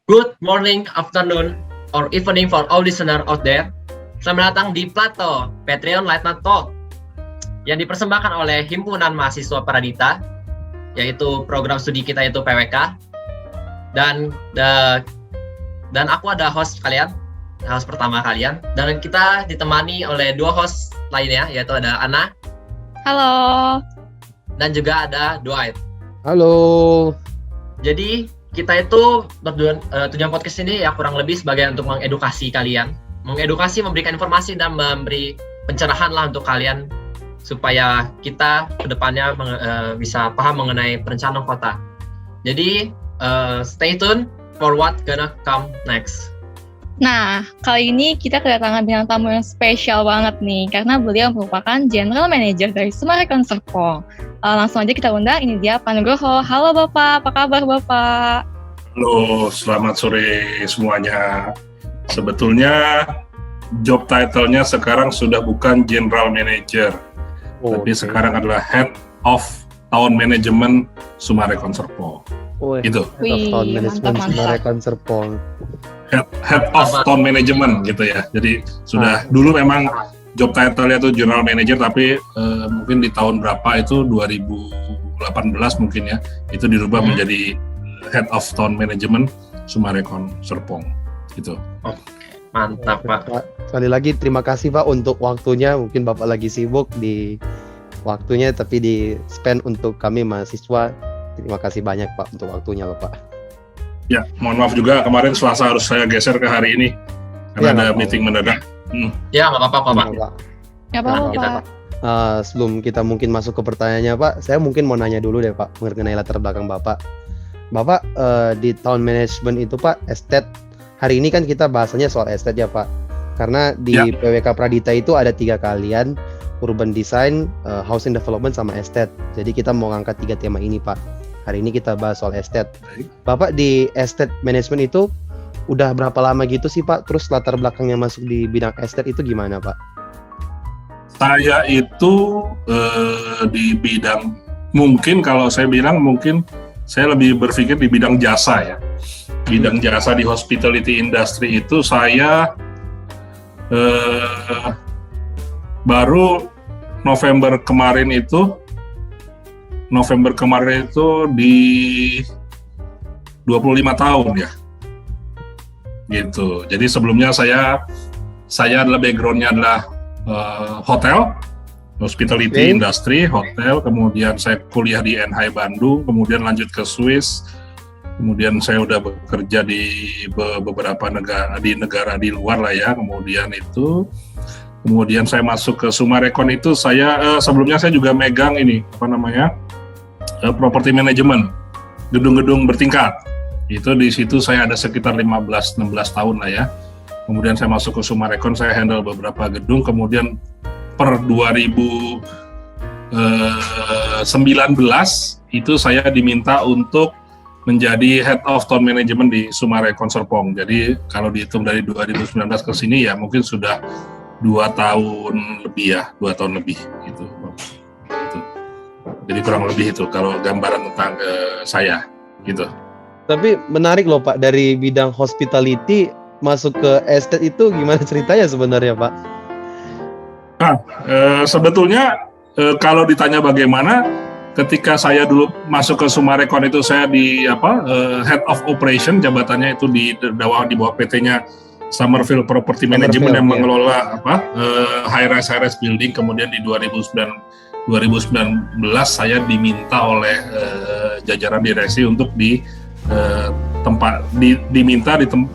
Good morning, afternoon, or evening for all listener out there. Selamat datang di Plato Patreon Late Night Talk yang dipersembahkan oleh Himpunan Mahasiswa Pradita, yaitu program studi kita yaitu PWK. Dan aku ada host kalian, host pertama kalian. Dan kita ditemani oleh dua host lainnya, yaitu ada Ana. Halo. Dan juga ada Dwight. Halo. Jadi kita itu tujuan podcast ini ya kurang lebih sebagai untuk mengedukasi kalian, memberikan informasi dan memberi pencerahan lah untuk kalian supaya kita kedepannya bisa paham mengenai perencanaan kota. Jadi stay tune for what gonna come next. Nah, kali ini kita kedatangan bintang tamu yang spesial banget nih, karena beliau merupakan General Manager dari Sumarekon Serpong. Langsung aja kita undang, ini dia Pak Nugroho. Halo Bapak, apa kabar Bapak? Halo, selamat sore semuanya. Sebetulnya job title-nya sekarang sudah bukan General Manager, tapi sekarang adalah Head of Town Management Sumarekon Serpong. Gitu. Head of Town Management Sumarekon Serpong. Head of Town Management gitu ya. Jadi sudah dulu memang job title-nya itu General Manager, tapi mungkin di tahun berapa itu 2018 mungkin ya, itu dirubah menjadi Head of Town Management Sumarekon Serpong gitu. Mantap Pak. Sekali lagi terima kasih Pak untuk waktunya. Mungkin Bapak lagi sibuk di waktunya, tapi di spend untuk kami mahasiswa. Terima kasih banyak Pak untuk waktunya Bapak. Ya, mohon maaf juga kemarin Selasa harus saya geser ke hari ini karena ada meeting mendadak. Ya, nggak apa-apa Pak. Ya Pak. Sebelum kita mungkin masuk ke pertanyaannya Pak, saya mungkin mau nanya dulu deh Pak mengenai latar belakang Bapak. Bapak di town management itu Pak, estate. Hari ini kan kita bahasanya soal estate ya Pak. Karena di PWK Pradita itu ada 3 kalian, urban design, housing development sama estate. Jadi kita mau ngangkat 3 tema ini Pak. Hari ini kita bahas soal estate. Bapak di estate management itu udah berapa lama gitu sih Pak? Terus latar belakangnya masuk di bidang estate itu gimana Pak? Saya itu di bidang, mungkin kalau saya bilang mungkin saya lebih berpikir di bidang jasa ya. Bidang jasa di hospitality industry itu saya baru November kemarin itu di 25 tahun ya. Gitu. Jadi sebelumnya saya adalah background-nya adalah hotel, hospitality industry, hotel, kemudian saya kuliah di NHI Bandung, kemudian lanjut ke Swiss, kemudian saya udah bekerja di beberapa negara di luar lah ya, kemudian saya masuk ke Sumarekon itu sebelumnya saya juga megang ini, property management, gedung-gedung bertingkat. Itu di situ saya ada sekitar 15-16 tahun lah ya. Kemudian saya masuk ke Sumarekon, saya handle beberapa gedung, kemudian per 2019 itu saya diminta untuk menjadi Head of Town Management di Sumarekon Serpong. Jadi kalau dihitung dari 2019 ke sini ya mungkin sudah 2 tahun lebih gitu. Jadi kurang lebih itu kalau gambaran tentang saya gitu. Tapi menarik loh Pak, dari bidang hospitality masuk ke estate itu gimana ceritanya sebenarnya Pak? Sebetulnya kalau ditanya bagaimana, ketika saya dulu masuk ke Sumarekon itu saya di Head of Operation, jabatannya itu di bawah PT-nya Summerfield Property Management yang mengelola high rise building. Kemudian di 2019 saya diminta oleh jajaran direksi untuk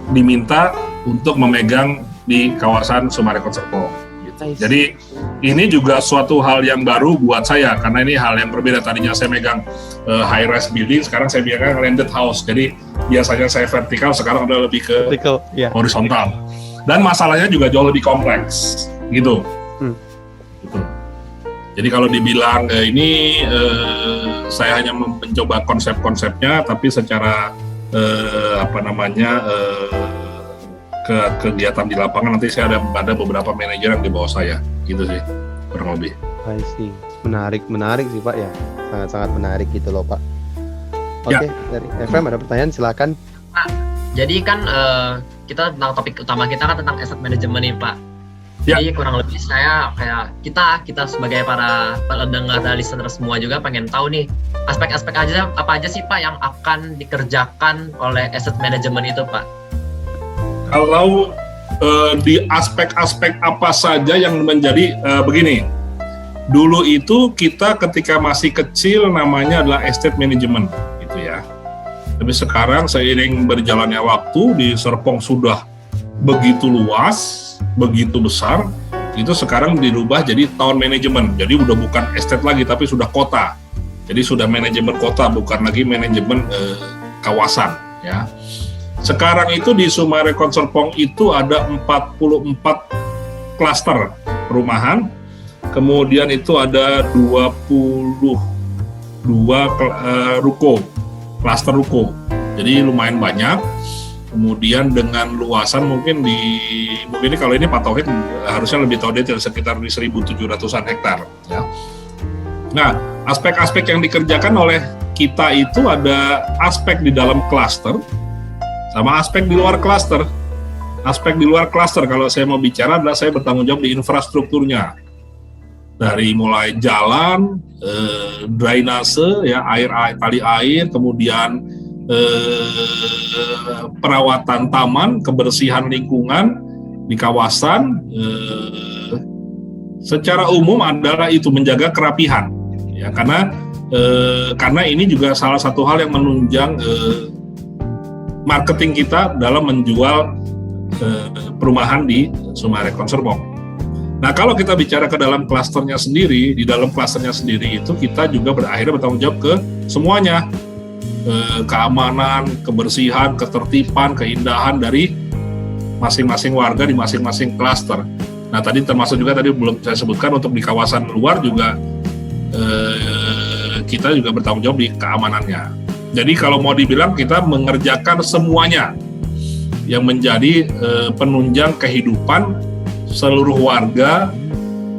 diminta untuk memegang di kawasan Sumarekon Serpong. Gitu. Jadi ini juga suatu hal yang baru buat saya karena ini hal yang berbeda. Tadinya saya megang high rise building, sekarang saya megang landed house. Jadi biasanya saya vertikal, sekarang udah lebih ke horizontal. Dan masalahnya juga jauh lebih kompleks, gitu. Gitu. Jadi kalau dibilang saya hanya mencoba konsep-konsepnya, tapi secara kegiatan di lapangan nanti saya ada beberapa manajer yang di bawah saya, gitu sih kurang lebih. I see. Menarik sih Pak ya, sangat menarik gitu loh Pak. Oke, dari FM ada pertanyaan silakan. Jadi kan kita tentang topik utama kita kan tentang asset management nih Pak. Ya. Jadi kurang lebih saya kayak kita sebagai para pendengar dan listener semua juga pengen tahu nih aspek-aspek apa aja sih Pak yang akan dikerjakan oleh asset management itu Pak. Kalau di aspek-aspek apa saja yang menjadi begini. Dulu itu kita ketika masih kecil namanya adalah estate management gitu ya. Tapi sekarang seiring berjalannya waktu di Serpong sudah begitu luas, begitu besar, itu sekarang dirubah jadi town management. Jadi udah bukan estate lagi tapi sudah kota. Jadi sudah manajemen kota, bukan lagi manajemen kawasan ya. Sekarang itu di Summarecon Serpong itu ada 44 klaster perumahan. Kemudian itu ada 22 ruko, klaster ruko. Jadi lumayan banyak. Kemudian dengan luasan mungkin kalau ini Pak Tauhid harusnya lebih tahu detail, sekitar di 1.700-an hektar ya. Nah, aspek-aspek yang dikerjakan oleh kita itu ada aspek di dalam klaster sama aspek di luar klaster. Aspek di luar klaster kalau saya mau bicara adalah saya bertanggung jawab di infrastrukturnya. Dari mulai jalan, drainase ya, tali air, kemudian perawatan taman, kebersihan lingkungan di kawasan, secara umum adalah itu menjaga kerapihan ya, karena ini juga salah satu hal yang menunjang marketing kita dalam menjual perumahan di Summarecon Serpong. Nah, kalau kita bicara ke dalam klasternya sendiri, di dalam klasternya sendiri itu kita juga akhirnya bertanggung jawab ke semuanya. Keamanan, kebersihan, ketertiban, keindahan dari masing-masing warga di masing-masing klaster. Nah, tadi termasuk juga tadi belum saya sebutkan untuk di kawasan luar juga kita juga bertanggung jawab di keamanannya. Jadi kalau mau dibilang kita mengerjakan semuanya yang menjadi penunjang kehidupan seluruh warga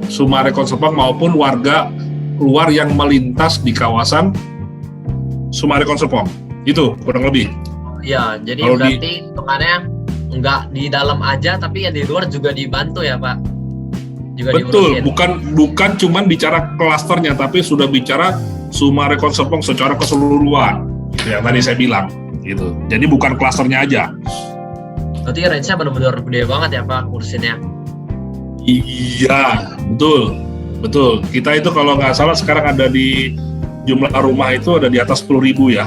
Summarecon Serpong maupun warga luar yang melintas di kawasan Summarecon Serpong. Itu kurang lebih. Ya, jadi Kalau berarti hitungannya nggak di dalam aja, tapi yang di luar juga dibantu ya Pak? Juga betul, diurusin. bukan cuman bicara klasternya, tapi sudah bicara Summarecon Serpong secara keseluruhan. Yang tadi saya bilang, gitu. Jadi bukan klasternya aja. Berarti range-nya benar-benar gede banget ya Pak ngurusinnya? Iya, betul. Kita itu kalau nggak salah sekarang ada di jumlah rumah itu ada di atas 10.000 ya.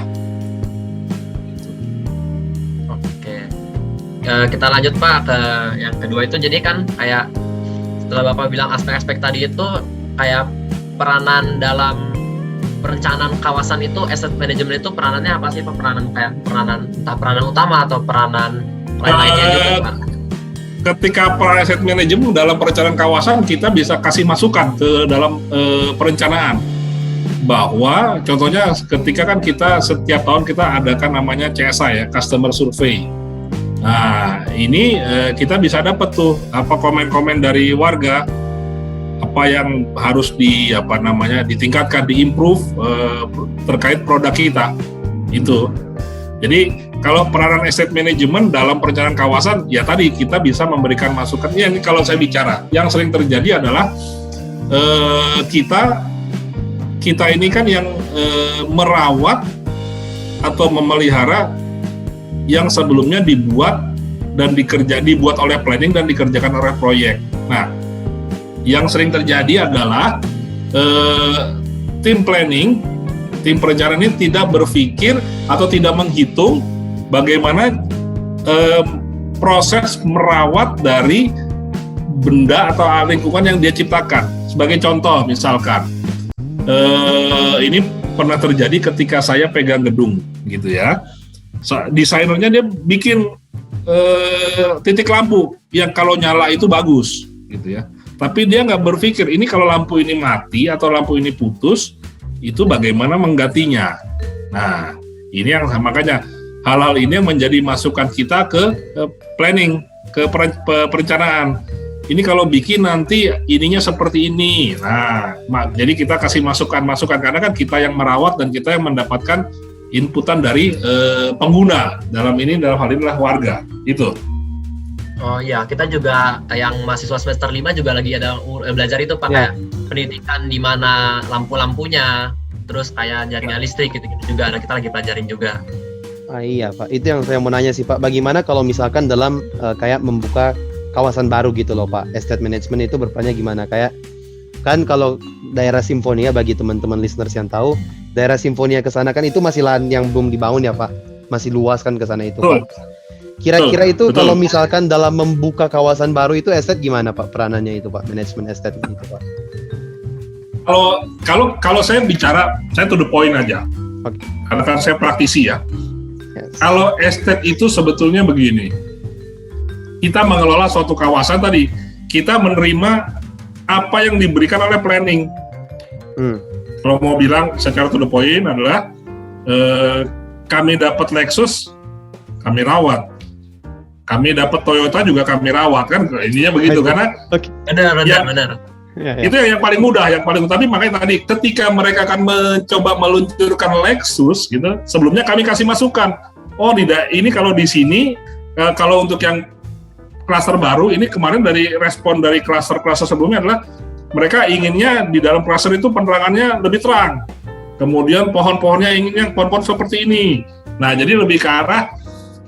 Oke. Kita lanjut Pak ke yang kedua itu. Jadi kan kayak setelah Bapak bilang aspek-aspek tadi itu kayak peranan dalam perencanaan kawasan itu, asset management itu peranannya apa sih Pak? Entah peranan utama atau peranan lain-lainnya juga Pak? Ketika asset management dalam perencanaan kawasan kita bisa kasih masukan ke dalam perencanaan. Bahwa contohnya ketika kan kita setiap tahun kita adakan namanya CSI ya, Customer Survey. Nah, ini kita bisa dapat tuh apa komen-komen dari warga, apa yang harus ditingkatkan, diimprove terkait produk kita. Itu. Jadi kalau peranan asset management dalam perencanaan kawasan, ya tadi kita bisa memberikan masukan. Ya, ini kalau saya bicara, yang sering terjadi adalah kita ini kan yang merawat atau memelihara yang sebelumnya dibuat oleh planning dan dikerjakan oleh proyek. Nah, yang sering terjadi adalah tim planning, tim perencanaan ini tidak berpikir atau tidak menghitung bagaimana proses merawat dari benda atau lingkungan yang dia ciptakan. Sebagai contoh, misalkan ini pernah terjadi ketika saya pegang gedung, gitu ya. Desainernya dia bikin titik lampu yang kalau nyala itu bagus, gitu ya. Tapi dia nggak berpikir ini kalau lampu ini mati atau lampu ini putus, itu bagaimana menggantinya. Nah, ini yang makanya hal-hal ini yang menjadi masukan kita ke planning, ke perencanaan. Ini kalau bikin nanti ininya seperti ini. Nah, jadi kita kasih masukan-masukan karena kan kita yang merawat dan kita yang mendapatkan inputan dari pengguna, dalam hal ini adalah warga. Itu. Oh iya, kita juga yang mahasiswa semester 5 juga lagi ada belajar itu Pak, kayak pendidikan di mana lampu-lampunya, terus kayak jaringan listrik gitu-gitu juga ada, kita lagi pelajarin juga. Iya Pak, itu yang saya mau nanya sih Pak, bagaimana kalau misalkan dalam kayak membuka kawasan baru gitu loh Pak, estate management itu berperannya gimana? Kayak kan kalau daerah Simfonia, bagi teman-teman listeners yang tahu, daerah Simfonia ke sana kan itu masih lahan yang belum dibangun ya Pak, masih luas kan ke sana itu Pak. Kira-kira itu betul. kalau misalkan dalam membuka kawasan baru itu estate gimana Pak peranannya itu Pak, manajemen estate itu Pak? Kalau saya bicara, saya to the point aja. Oke. Karena kan saya praktisi ya. Yes. Kalau estate itu sebetulnya begini. Kita mengelola suatu kawasan tadi, kita menerima apa yang diberikan oleh planning. Kalau mau bilang secara to the point adalah kami dapat Lexus, kami rawat. Kami dapat Toyota juga kami rawat, kan ininya begitu. Karena Benar. Ya. itu yang paling mudah, tapi makanya tadi ketika mereka akan mencoba meluncurkan Lexus gitu, sebelumnya kami kasih masukan. Oh, ini kalau di sini kalau untuk yang klaster baru ini, kemarin dari respon dari klaster-klaster sebelumnya adalah mereka inginnya di dalam klaster itu penerangannya lebih terang. Kemudian pohon-pohonnya inginnya pohon-pohon seperti ini. Nah, jadi lebih ke arah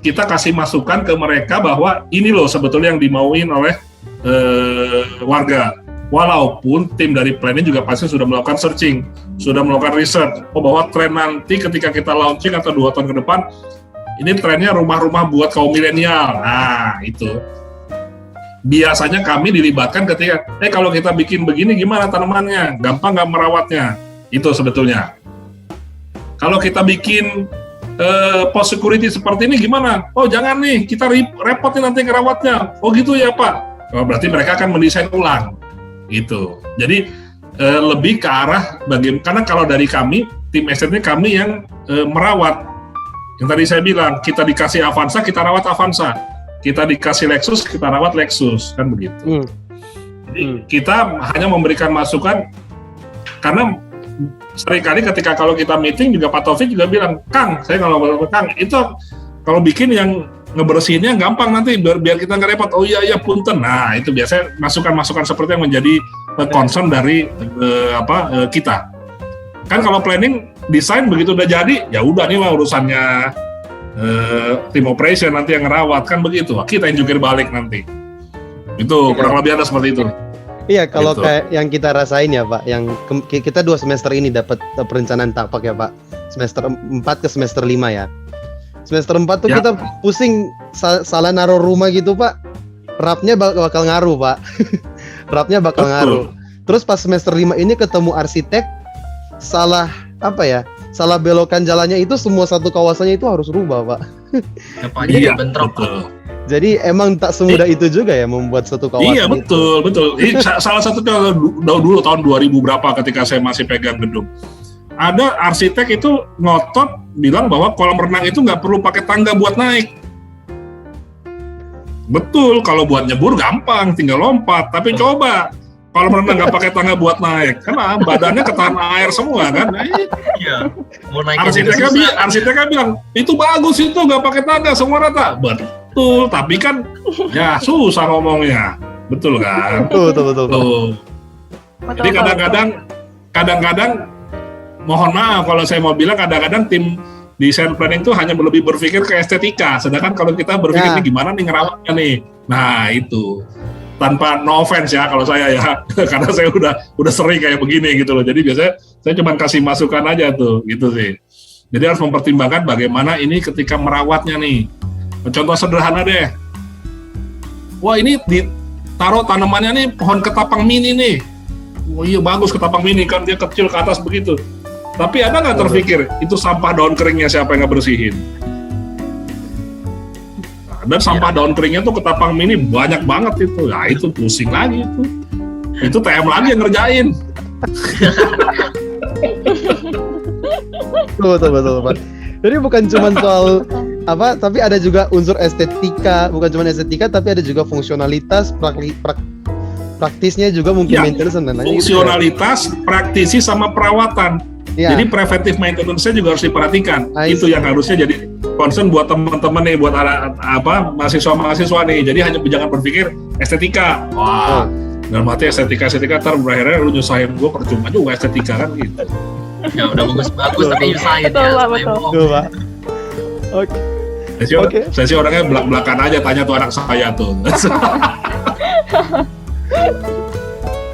kita kasih masukan ke mereka bahwa ini loh sebetulnya yang dimauin oleh warga. Walaupun tim dari planning juga pasti sudah melakukan searching, sudah melakukan research, bahwa tren nanti ketika kita launching atau 2 tahun ke depan, ini trennya rumah-rumah buat kaum milenial. Nah, itu. Biasanya kami dilibatkan ketika, kalau kita bikin begini gimana tanamannya? Gampang nggak merawatnya? Itu sebetulnya. Kalau kita bikin post security seperti ini gimana? Oh jangan nih, kita repot nih nanti ngerawatnya. Oh gitu ya Pak. Oh, berarti mereka akan mendesain ulang. Gitu. Jadi lebih ke arah karena kalau dari kami, tim estate-nya kami yang merawat. Yang tadi saya bilang, kita dikasih Avanza, kita rawat Avanza. Kita dikasih Lexus, kita rawat Lexus. Kan begitu. Jadi kita hanya memberikan masukan, karena seringkali ketika kalau kita meeting juga Pak Taufik juga bilang, Kang, saya kalau Kang, itu kalau bikin yang ngebersihinnya gampang nanti biar kita nggak repot. Oh iya punten. Nah, itu biasanya masukan-masukan seperti yang menjadi concern dari kita. Kan kalau planning desain begitu udah jadi, ya udah nih mah urusannya tim operation nanti yang ngerawat, kan begitu. Kita yang jungkir balik nanti. Itu kurang lebih ada seperti itu. Iya, kalau gitu. kayak yang kita rasain ya Pak, yang kita 2 semester ini dapat perencanaan tapak ya Pak, semester 4 ke semester 5 ya. Semester 4 tuh kita pusing salah naruh rumah gitu Pak, rapnya bakal ngaruh Pak. Rapnya bakal ngaruh. Terus pas semester 5 ini ketemu arsitek, salah belokan jalannya itu semua satu kawasannya itu harus rubah Pak. Iya, bentrok. Jadi emang tak semudah itu juga ya membuat satu kawasan. Iya betul. Ini salah satu dulu tahun 2000 berapa ketika saya masih pegang gedung. Ada arsitek itu ngotot bilang bahwa kolam renang itu nggak perlu pakai tangga buat naik. Betul, kalau buat nyebur gampang, tinggal lompat. Tapi coba kolam renang nggak pakai tangga buat naik, karena badannya ketahan air semua kan. Iya. Arsiteknya bilang itu bagus itu nggak pakai tangga semua rata. Betul, tapi kan ya susah ngomongnya, betul kan? Betul. Jadi kadang-kadang mohon maaf kalau saya mau bilang, kadang-kadang tim desain planning itu hanya lebih berpikir ke estetika, sedangkan kalau kita berpikir nih gimana nih ngerawatnya nih, nah itu tanpa no offense ya kalau saya ya, karena saya udah sering kayak begini gitu loh. Jadi biasanya saya cuma kasih masukan aja tuh, gitu sih. Jadi harus mempertimbangkan bagaimana ini ketika merawatnya nih. Contoh sederhana deh. Wah ini ditaruh tanamannya nih pohon ketapang mini nih. Oh iya bagus ketapang mini kan dia kecil ke atas begitu. Tapi ada nggak terpikir itu sampah daun keringnya siapa yang ngebersihin? Nah, dan sampah daun keringnya tuh ketapang mini banyak banget itu. Nah itu pusing lagi itu. Itu TM lagi yang ngerjain. Betul Pak. Jadi bukan cuma soal tapi ada juga unsur estetika, bukan cuma estetika tapi ada juga fungsionalitas, praktisnya juga mungkin maintenance dan lain-lain. Fungsionalitas, praktisi sama perawatan. Ya. Jadi preventive maintenance-nya juga harus diperhatikan. I Itu see. yang harusnya jadi concern buat teman-teman nih, buat mahasiswa-mahasiswa nih. Jadi jangan berpikir estetika. Wah, dalam arti estetika ntar berakhirnya lu nyusahin gue, percuma juga estetika kan gitu. Ya udah bagus-bagus tapi nyusahin Betul, ya. Pak, supaya betul. bohong. Tuh, Pak. Oke. Saya sih orangnya belak-belakan aja, tanya tuh anak saya tuh.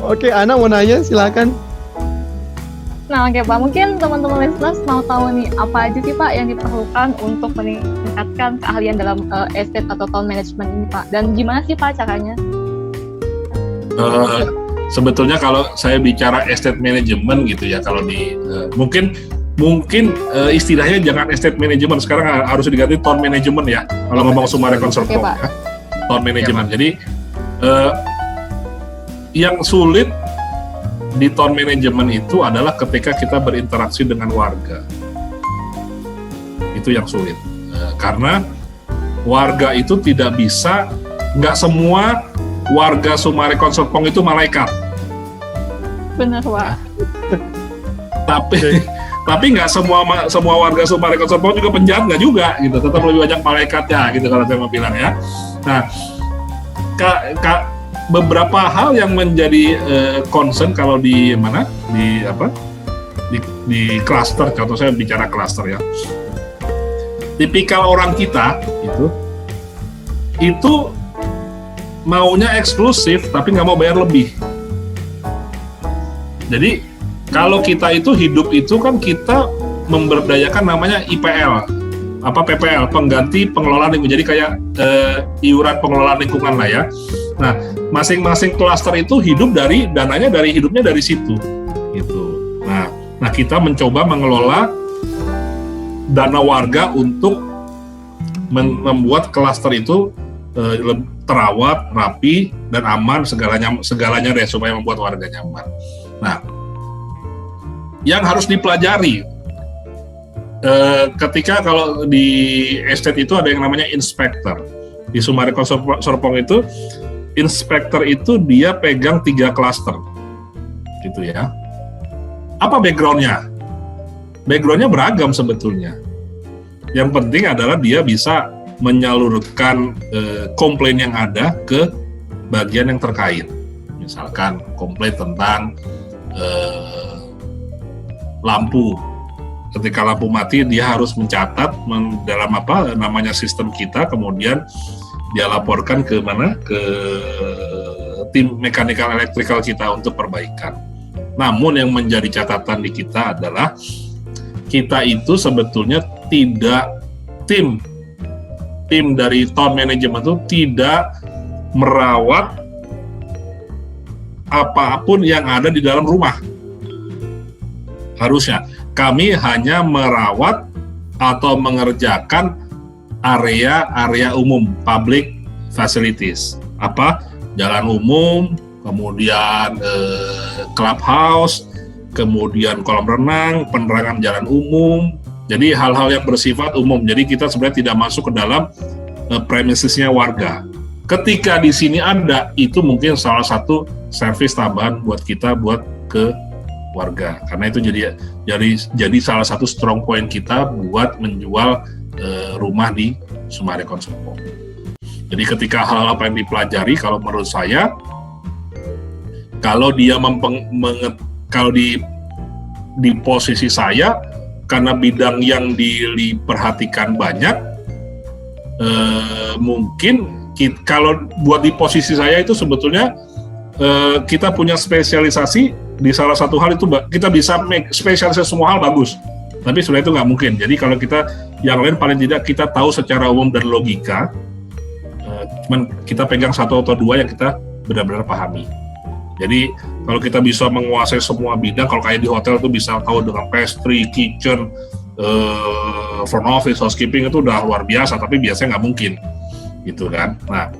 Oke, Ana mau nanya, silakan. Nah, oke Pak, mungkin teman-teman listeners mau tahu nih apa aja sih Pak yang diperlukan untuk meningkatkan keahlian dalam estate atau town management ini Pak, dan gimana sih Pak caranya? Sebetulnya kalau saya bicara estate management gitu ya, kalau di mungkin istilahnya jangan estate management, sekarang harus diganti town management ya. Kalau ngomong Sumarekon Serpong, Oke, Pak. ya, town management. Jadi yang sulit di town management itu adalah ketika kita berinteraksi dengan warga. Itu yang sulit. Karena warga itu tidak bisa, nggak semua warga Sumarekon Serpong itu malaikat. Benar Pak. Tapi nggak semua warga Sumarekon Serpong juga penjahat, nggak juga gitu. Tetap lebih banyak malaikatnya gitu kalau saya mau bilang ya. Nah, beberapa hal yang menjadi concern kalau di cluster, contoh saya bicara cluster ya. Tipikal orang kita itu maunya eksklusif tapi nggak mau bayar lebih. Jadi kalau kita itu hidup itu kan kita memberdayakan namanya IPL, PPL, pengganti pengelolaan lingkungan. Jadi kayak iuran pengelolaan lingkungan lah ya. Nah, masing-masing klaster itu hidupnya dari situ, gitu. Nah kita mencoba mengelola dana warga untuk membuat klaster itu terawat, rapi, dan aman segalanya deh supaya membuat warga nyaman. Nah, yang harus dipelajari ketika kalau di estate itu ada yang namanya inspektor. Di Sumarekon Serpong itu inspektor itu dia pegang 3 klaster, gitu ya. Apa backgroundnya? Backgroundnya beragam sebetulnya. Yang penting adalah dia bisa menyalurkan komplain yang ada ke bagian yang terkait. Misalkan komplain tentang lampu. Ketika lampu mati, dia harus mencatat dalam namanya sistem kita, kemudian dia laporkan ke tim mechanical electrical kita untuk perbaikan. Namun yang menjadi catatan di kita adalah kita itu sebetulnya tidak tim dari town management itu tidak merawat apapun yang ada di dalam rumah. Harusnya kami hanya merawat atau mengerjakan area umum, public facilities, jalan umum, kemudian clubhouse, kemudian kolam renang, penerangan jalan umum. Jadi hal-hal yang bersifat umum. Jadi kita sebenarnya tidak masuk ke dalam premisesnya warga. Ketika di sini ada, itu mungkin salah satu servis tambahan buat kita buat ke warga. Karena itu jadi salah satu strong point kita buat menjual rumah di Sumarekon Serpong. Jadi ketika hal-hal apa yang dipelajari, kalau menurut saya, kalau dia kalau di posisi saya, karena bidang yang diperhatikan banyak, mungkin kalau buat di posisi saya itu sebetulnya kita punya spesialisasi di salah satu hal, itu kita bisa spesialisasi semua hal bagus. Tapi sebenarnya itu nggak mungkin. Jadi kalau kita yang lain paling tidak kita tahu secara umum dan logika, cuman kita pegang 1 atau 2 yang kita benar-benar pahami. Jadi kalau kita bisa menguasai semua bidang, kalau kayak di hotel tuh bisa tahu dengan pastry, kitchen, front office, housekeeping, itu udah luar biasa. Tapi biasanya nggak mungkin, gitu kan. Nah,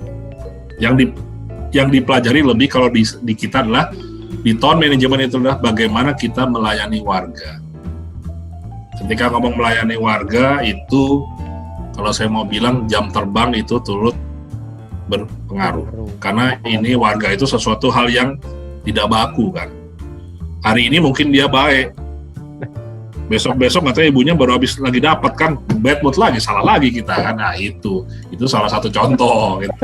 yang dipelajari lebih kalau di kita adalah di town management itu adalah bagaimana kita melayani warga. Ketika ngomong melayani warga itu, kalau saya mau bilang jam terbang itu turut berpengaruh. Karena ini warga itu sesuatu hal yang tidak baku kan. Hari ini mungkin dia baik, Besok-besok katanya ibunya baru habis lagi dapat kan, bad mood lagi, salah lagi kita kan. Nah itu salah satu contoh. Gitu.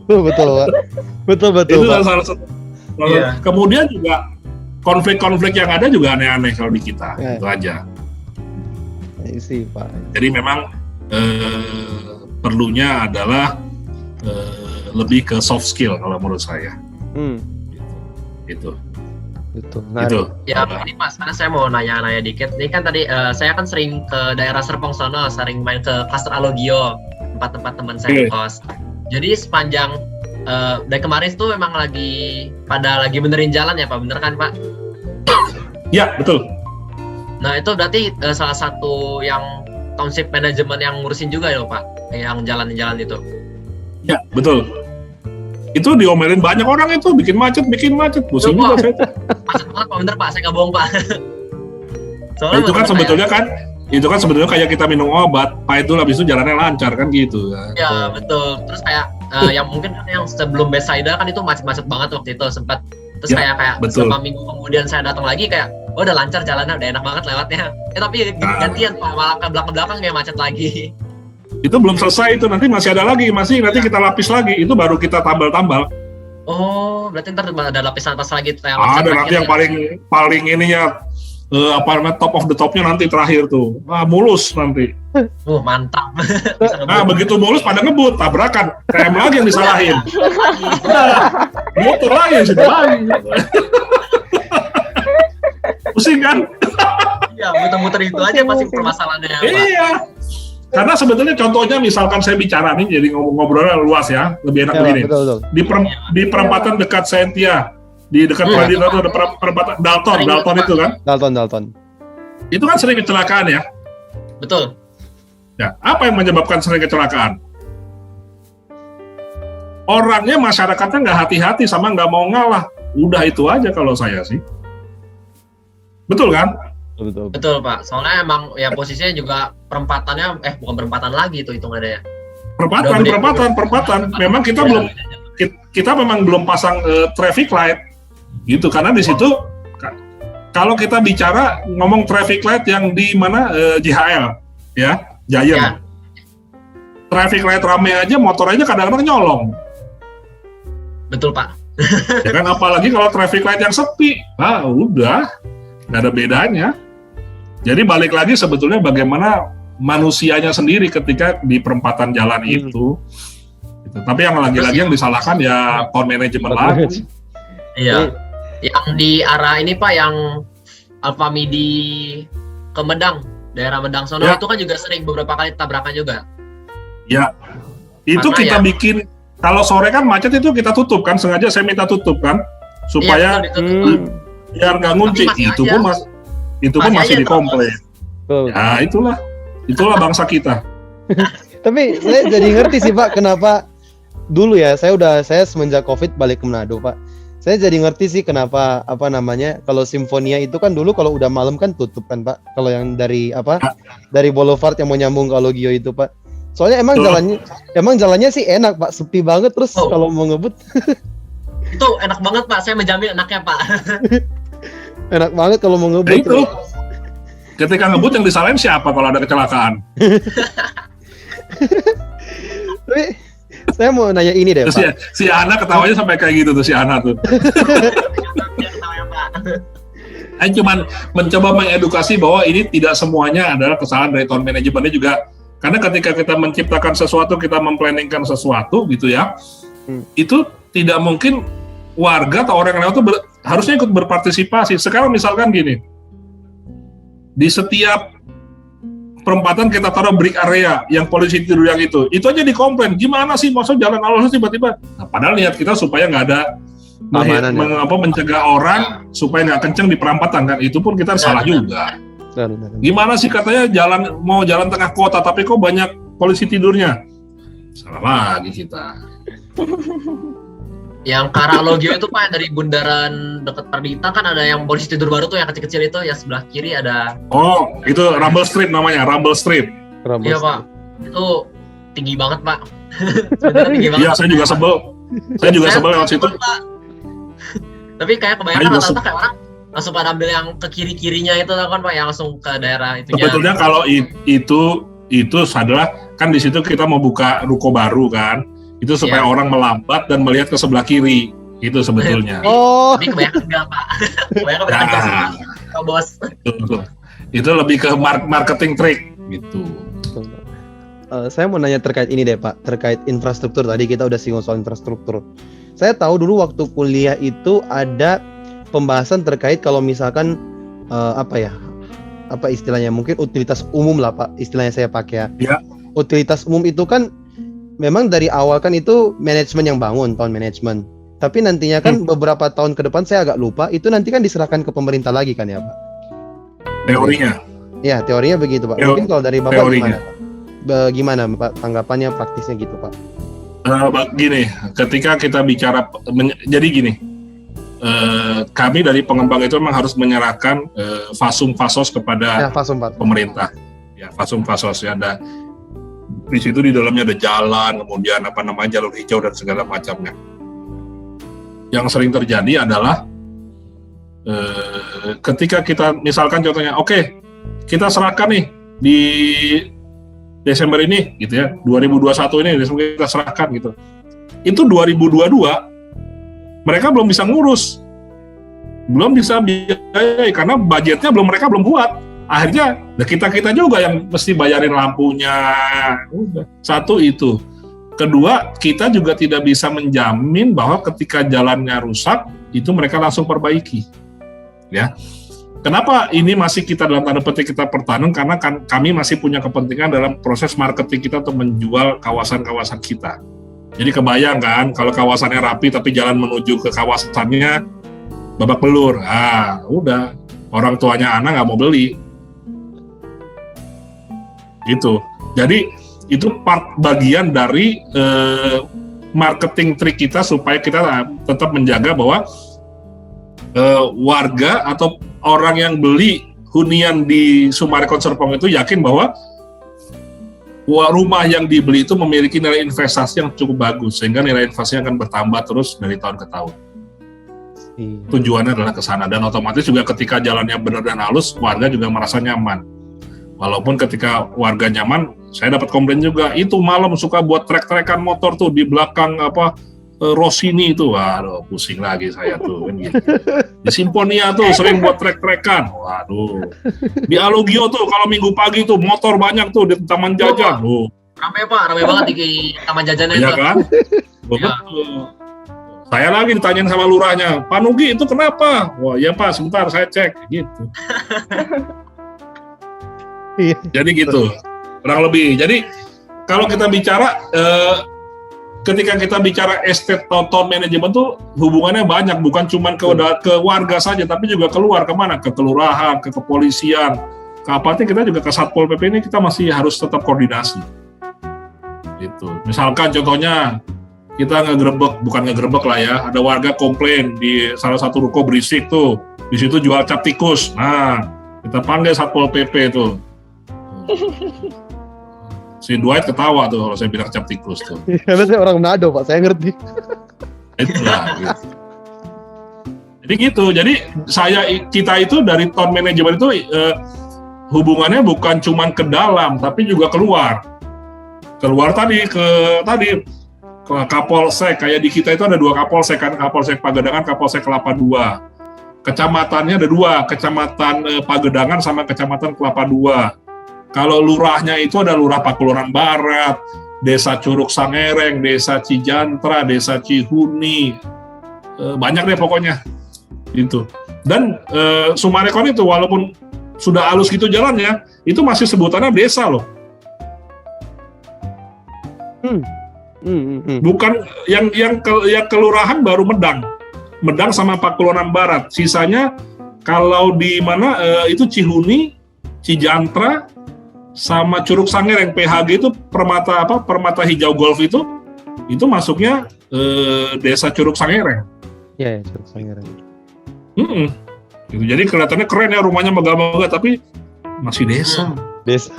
Betul Pak. Betul Itu Pak. salah satu. Iya. Kemudian juga konflik-konflik yang ada juga aneh-aneh kalau di kita, itu aja. Isi Pak. Jadi memang perlunya adalah lebih ke soft skill kalau menurut saya. Itu. Betul. Itu. Ya ini Mas, karena saya mau nanya dikit. Ini kan tadi saya kan sering ke daerah Serpong sono, sering main ke Cluster Alogio, tempat-tempat teman saya kos. Jadi sepanjang dari kemarin itu memang lagi benerin jalan ya Pak, bener kan Pak? Ya betul. Nah itu berarti salah satu yang township management yang ngurusin juga ya Pak, yang jalan-jalan itu. Ya betul. Itu diomelin banyak orang itu, bikin macet. Pusing juga saya. Macet banget Pak, bener Pak, saya nggak bohong Pak. Nah, itu kan sebetulnya kayak kita minum obat, Pak itu habis itu jalannya lancar kan gitu. Ya betul. Terus kayak yang mungkin kan yang sebelum Bethsaida kan itu macet banget waktu itu sempat. Terus Ya, kayak betul. beberapa minggu kemudian saya datang lagi kayak, oh udah lancar jalannya, udah enak banget lewatnya. Tapi gantian Pak, malah ke belakang kayak macet lagi. Itu belum selesai, itu nanti masih ada lagi, nanti kita lapis lagi, itu baru kita tambal-tambal. Oh, berarti ntar ada lapisan atas lagi yang Ada nanti yang paling ininya top of the topnya nanti terakhir tuh. Mulus nanti. Mantap. Nah, begitu mulus pada ngebut, tabrakan. KM lagi yang disalahin. Motor lagi yang sudah lagi. Pusing kan? Iya, muter-muter itu aja pasti permasalahannya. Iya. Karena sebetulnya contohnya misalkan saya bicara nih, jadi ngobrolnya luas ya, lebih enak begini. Betul. Di perempatan dekat Sentia, di dekat Pradita itu ada perempatan Dalton itu kan? Dalton. Itu kan sering kecelakaan ya. Betul. Ya, apa yang menyebabkan sering kecelakaan? Orangnya, masyarakatnya nggak hati-hati sama nggak mau ngalah. Udah itu aja kalau saya sih. Betul kan? Betul Pak. Soalnya emang ya posisinya juga perempatannya bukan perempatan lagi itu hitungannya ya. Perempatan. Memang kita memang belum pasang traffic light gitu, karena di situ kalau kita bicara ngomong traffic light yang di mana JHL ya, Giant. Ya. Traffic light rame aja, motor aja kadang-kadang nyolong. Betul Pak. Ya kan, apalagi kalau traffic light yang sepi. Udah nggak ada bedanya. Jadi balik lagi sebetulnya bagaimana manusianya sendiri ketika di perempatan jalan itu. Gitu. Tapi yang lagi-lagi yang disalahkan ya town management lagi. Iya. Yang di arah ini Pak, yang Alfamidi ke Medang, daerah Medang sono itu kan juga sering beberapa kali tabrakan juga. Ya. Itu karena kita bikin, kalau sore kan macet itu kita tutup kan, sengaja saya minta tutup kan, supaya biar nggak ngunci. Itu pun masih dikomplain. Ya itulah bangsa kita. Tapi saya jadi ngerti sih Pak, kenapa dulu ya saya semenjak COVID balik ke Manado Pak. Saya jadi ngerti sih kenapa kalau Simfonia itu kan dulu kalau udah malam kan tutup kan Pak. Kalau yang dari Boulevard yang mau nyambung ke Alogio itu Pak. Soalnya emang jalannya sih enak Pak, sepi banget, terus kalau mau ngebut itu enak banget Pak, saya menjamin enaknya Pak. Enak banget kalau mau ngebut. Itu ketika ngebut yang disalahin siapa kalau ada kecelakaan? Tapi saya mau nanya ini deh Pak. Si Ana ketawanya sampai kayak gitu tuh si Ana tuh. Saya cuma mencoba mengedukasi bahwa ini tidak semuanya adalah kesalahan dari town manajemennya juga. Karena ketika kita menciptakan sesuatu, kita memplanningkan sesuatu gitu ya, itu tidak mungkin warga atau orang yang lewat itu harusnya ikut berpartisipasi. Sekarang misalkan gini, di setiap perempatan kita taruh break area yang polisi tidur yang itu aja dikomplain, gimana sih maksud jalan alus tiba-tiba. Nah, padahal niat kita supaya nggak ada mencegah orang supaya nggak kenceng di perempatan kan, itu pun kita salah juga. Gimana sih katanya mau jalan tengah kota tapi kok banyak polisi tidurnya, salah lagi kita. Yang Karalogio itu Pak, dari bundaran dekat Pradita kan ada yang polisi tidur baru tuh yang kecil-kecil itu, ya sebelah kiri ada. Oh, itu Rumble Street namanya, Rumble Street. Iya Pak, itu tinggi banget Pak. Tinggi banget. Iya, saya juga sebel. Saya juga sebel lewat situ. Tapi kayak kebanyakan rata-rata kayak orang langsung pada ambil yang ke kiri-kirinya itu kan Pak, yang langsung ke daerah itunya. Sebetulnya kalau itu adalah kan di situ kita mau buka ruko baru kan, itu supaya orang melambat dan melihat ke sebelah kiri itu sebetulnya. Oh, Tapi kebanyakan enggak Pak. Kebanyakan Pak bos. Itu lebih ke marketing trick gitu. saya mau nanya terkait ini deh Pak, terkait infrastruktur. Tadi kita udah singgung soal infrastruktur. Saya tahu dulu waktu kuliah itu ada pembahasan terkait kalau misalkan apa istilahnya, mungkin utilitas umum lah Pak, istilahnya saya pakai ya. Utilitas umum itu kan memang dari awal kan itu manajemen yang bangun, tahun manajemen. Tapi nantinya kan beberapa tahun ke depan saya agak lupa, itu nanti kan diserahkan ke pemerintah lagi kan ya Pak? Teorinya. Ya, teorinya begitu Pak. Mungkin kalau dari Bapak teorinya. Gimana Pak tanggapannya, praktisnya gitu Pak? Gini, ketika kita bicara, jadi gini, kami dari pengembang itu memang harus menyerahkan fasum fasos kepada pemerintah. Ya, fasum fasos ya, ada di situ, di dalamnya ada jalan, kemudian jalur hijau dan segala macamnya. Yang sering terjadi adalah ketika kita misalkan contohnya, oke, kita serahkan nih di Desember ini gitu ya, 2021 ini kita serahkan gitu. Itu 2022 mereka belum bisa ngurus, belum bisa biayai karena budgetnya mereka belum buat. Akhirnya kita juga yang mesti bayarin lampunya. Satu itu. Kedua, kita juga tidak bisa menjamin bahwa ketika jalannya rusak itu mereka langsung perbaiki. Ya. Kenapa ini masih kita dalam tanda petik kita pertahanan? Karena kami masih punya kepentingan dalam proses marketing kita untuk menjual kawasan-kawasan kita. Jadi kebayang kan, kalau kawasannya rapi tapi jalan menuju ke kawasannya babak belur. Udah, orang tuanya anak nggak mau beli. Gitu. Jadi itu bagian dari marketing trik kita supaya kita tetap menjaga bahwa warga atau orang yang beli hunian di Sumarekon Serpong itu yakin bahwa rumah yang dibeli itu memiliki nilai investasi yang cukup bagus, sehingga nilai investasinya akan bertambah terus dari tahun ke tahun. Tujuannya adalah ke sana, dan otomatis juga ketika jalannya benar dan halus, warga juga merasa nyaman. Walaupun ketika warga nyaman, saya dapat komplain juga, itu malam suka buat trek-trekan motor tuh di belakang Rossini itu, waduh pusing lagi saya tuh kan gitu. Di Simfonia tuh sering buat trek-trekan, waduh. Di Alugio tuh kalau minggu pagi tuh motor banyak tuh di Taman Jajan. Rame banget di Taman Jajannya itu. Iya kan? Ya. Saya lagi ditanyain sama lurahnya, Pak Nugi itu kenapa? Wah iya Pak, sebentar saya cek gitu. Jadi gitu, kurang lebih. Jadi kalau kita bicara ketika kita bicara estate town management tuh hubungannya banyak, bukan cuma ke warga saja, tapi juga keluar kemana, ke kelurahan, ke kepolisian, ke apa, kita juga ke Satpol PP ini kita masih harus tetap koordinasi. Gitu. Misalkan contohnya kita bukan ngegerebek lah ya, ada warga komplain di salah satu ruko berisik tuh, di situ jual cap tikus. Nah, kita panggil Satpol PP tuh. Si Dwight ketawa tuh kalau saya bilang cap tikus tuh. Karena saya orang Manado Pak, saya ngerti. Itulah gitu. Jadi gitu. Jadi kita itu dari town management itu hubungannya bukan cuma ke dalam tapi juga keluar. Keluar tadi ke Kapolsek, kayak di kita itu ada 2 Kapolsek kan, Kapolsek Pagedangan, Kapolsek Kelapa II. Kecamatannya ada 2, Kecamatan Pagedangan sama Kecamatan Kelapa II. Kalau lurahnya itu ada Lurah Pakulonan Barat, Desa Curug Sangereng, Desa Cijantra, Desa Cihuni, banyak deh pokoknya itu. Dan Sumarekon itu walaupun sudah halus gitu jalannya, itu masih sebutannya desa loh. Bukan yang kelurahan baru Medang sama Pakulonan Barat. Sisanya kalau di mana itu Cihuni, Cijantra sama Curug Sangereng, PHG itu Permata Hijau Golf itu masuknya Desa Curug Sangereng. Iya, Curug Sangereng. Gitu. Jadi kelihatannya keren ya, rumahnya megah-megah tapi masih desa. Desa.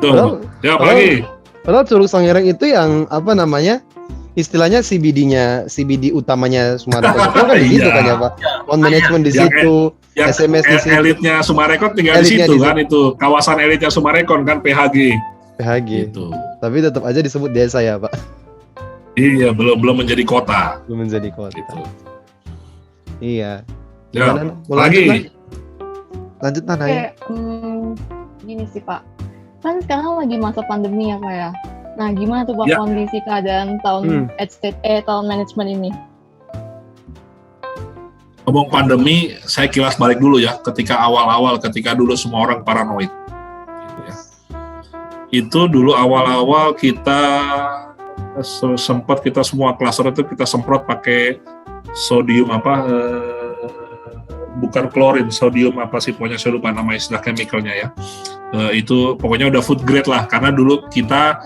Tuh. Ya apalagi? Padahal Curug Sangereng itu yang istilahnya CBD utamanya Sumarekon Serpong kan di situ Iya. kan ya Pak. On management di Yang- situ, Yang SMS di situ, elitnya Sumarekon tinggal di Elitnya situ di kan, itu kawasan elitnya Sumarekon kan, PHG PHG. gitu. Tapi tetap aja disebut desa ya Pak, Iya, belum menjadi kota belum menjadi kota. gitu. Iya. Ya, Gimana? Mau lanjut lagi. Lanjut Nana ya. Gini sih Pak, kan sekarang lagi masa pandemi ya Pak ya. Nah gimana tuh Pak Ya. kondisi keadaan tahun manajemen ini? Ngomong pandemi, saya kilas balik dulu ya, ketika awal-awal, ketika dulu semua orang paranoid. Gitu ya. Itu dulu awal-awal kita sempat kita semua klaster itu kita semprot pakai sodium bukan klorin, sodium apa sih, pokoknya saya lupa nama istilah chemicalnya ya. Itu pokoknya udah food grade lah, karena dulu kita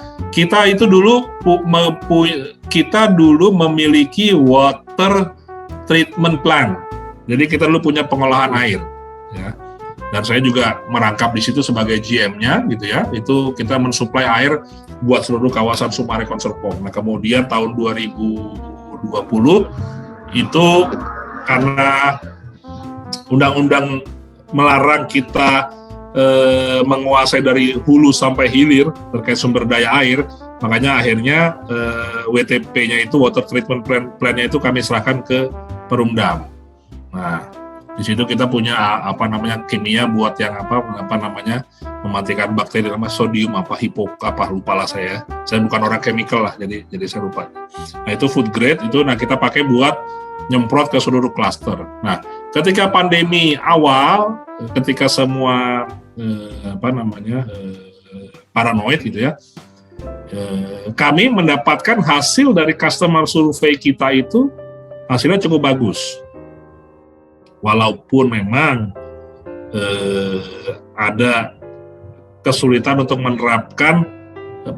itu dulu kita dulu memiliki water treatment plant. Jadi kita dulu punya pengolahan air, ya. Dan saya juga merangkap di situ sebagai GM-nya, gitu ya. Itu kita mensuplai air buat seluruh kawasan Sumarekon Serpong. Nah, kemudian tahun 2020 itu karena undang-undang melarang kita menguasai dari hulu sampai hilir terkait sumber daya air, makanya akhirnya WTP-nya itu Water Treatment Plan-nya itu kami serahkan ke Perumdam. Nah, di situ kita punya kimia buat yang mematikan bakteri nama sodium lupa lah saya bukan orang chemical lah, jadi saya lupa. Nah, itu food grade itu, nah kita pakai buat nyemprot ke seluruh klaster. Nah, ketika pandemi awal, ketika semua paranoid gitu ya, kami mendapatkan hasil dari customer survey kita itu hasilnya cukup bagus. Walaupun memang ada kesulitan untuk menerapkan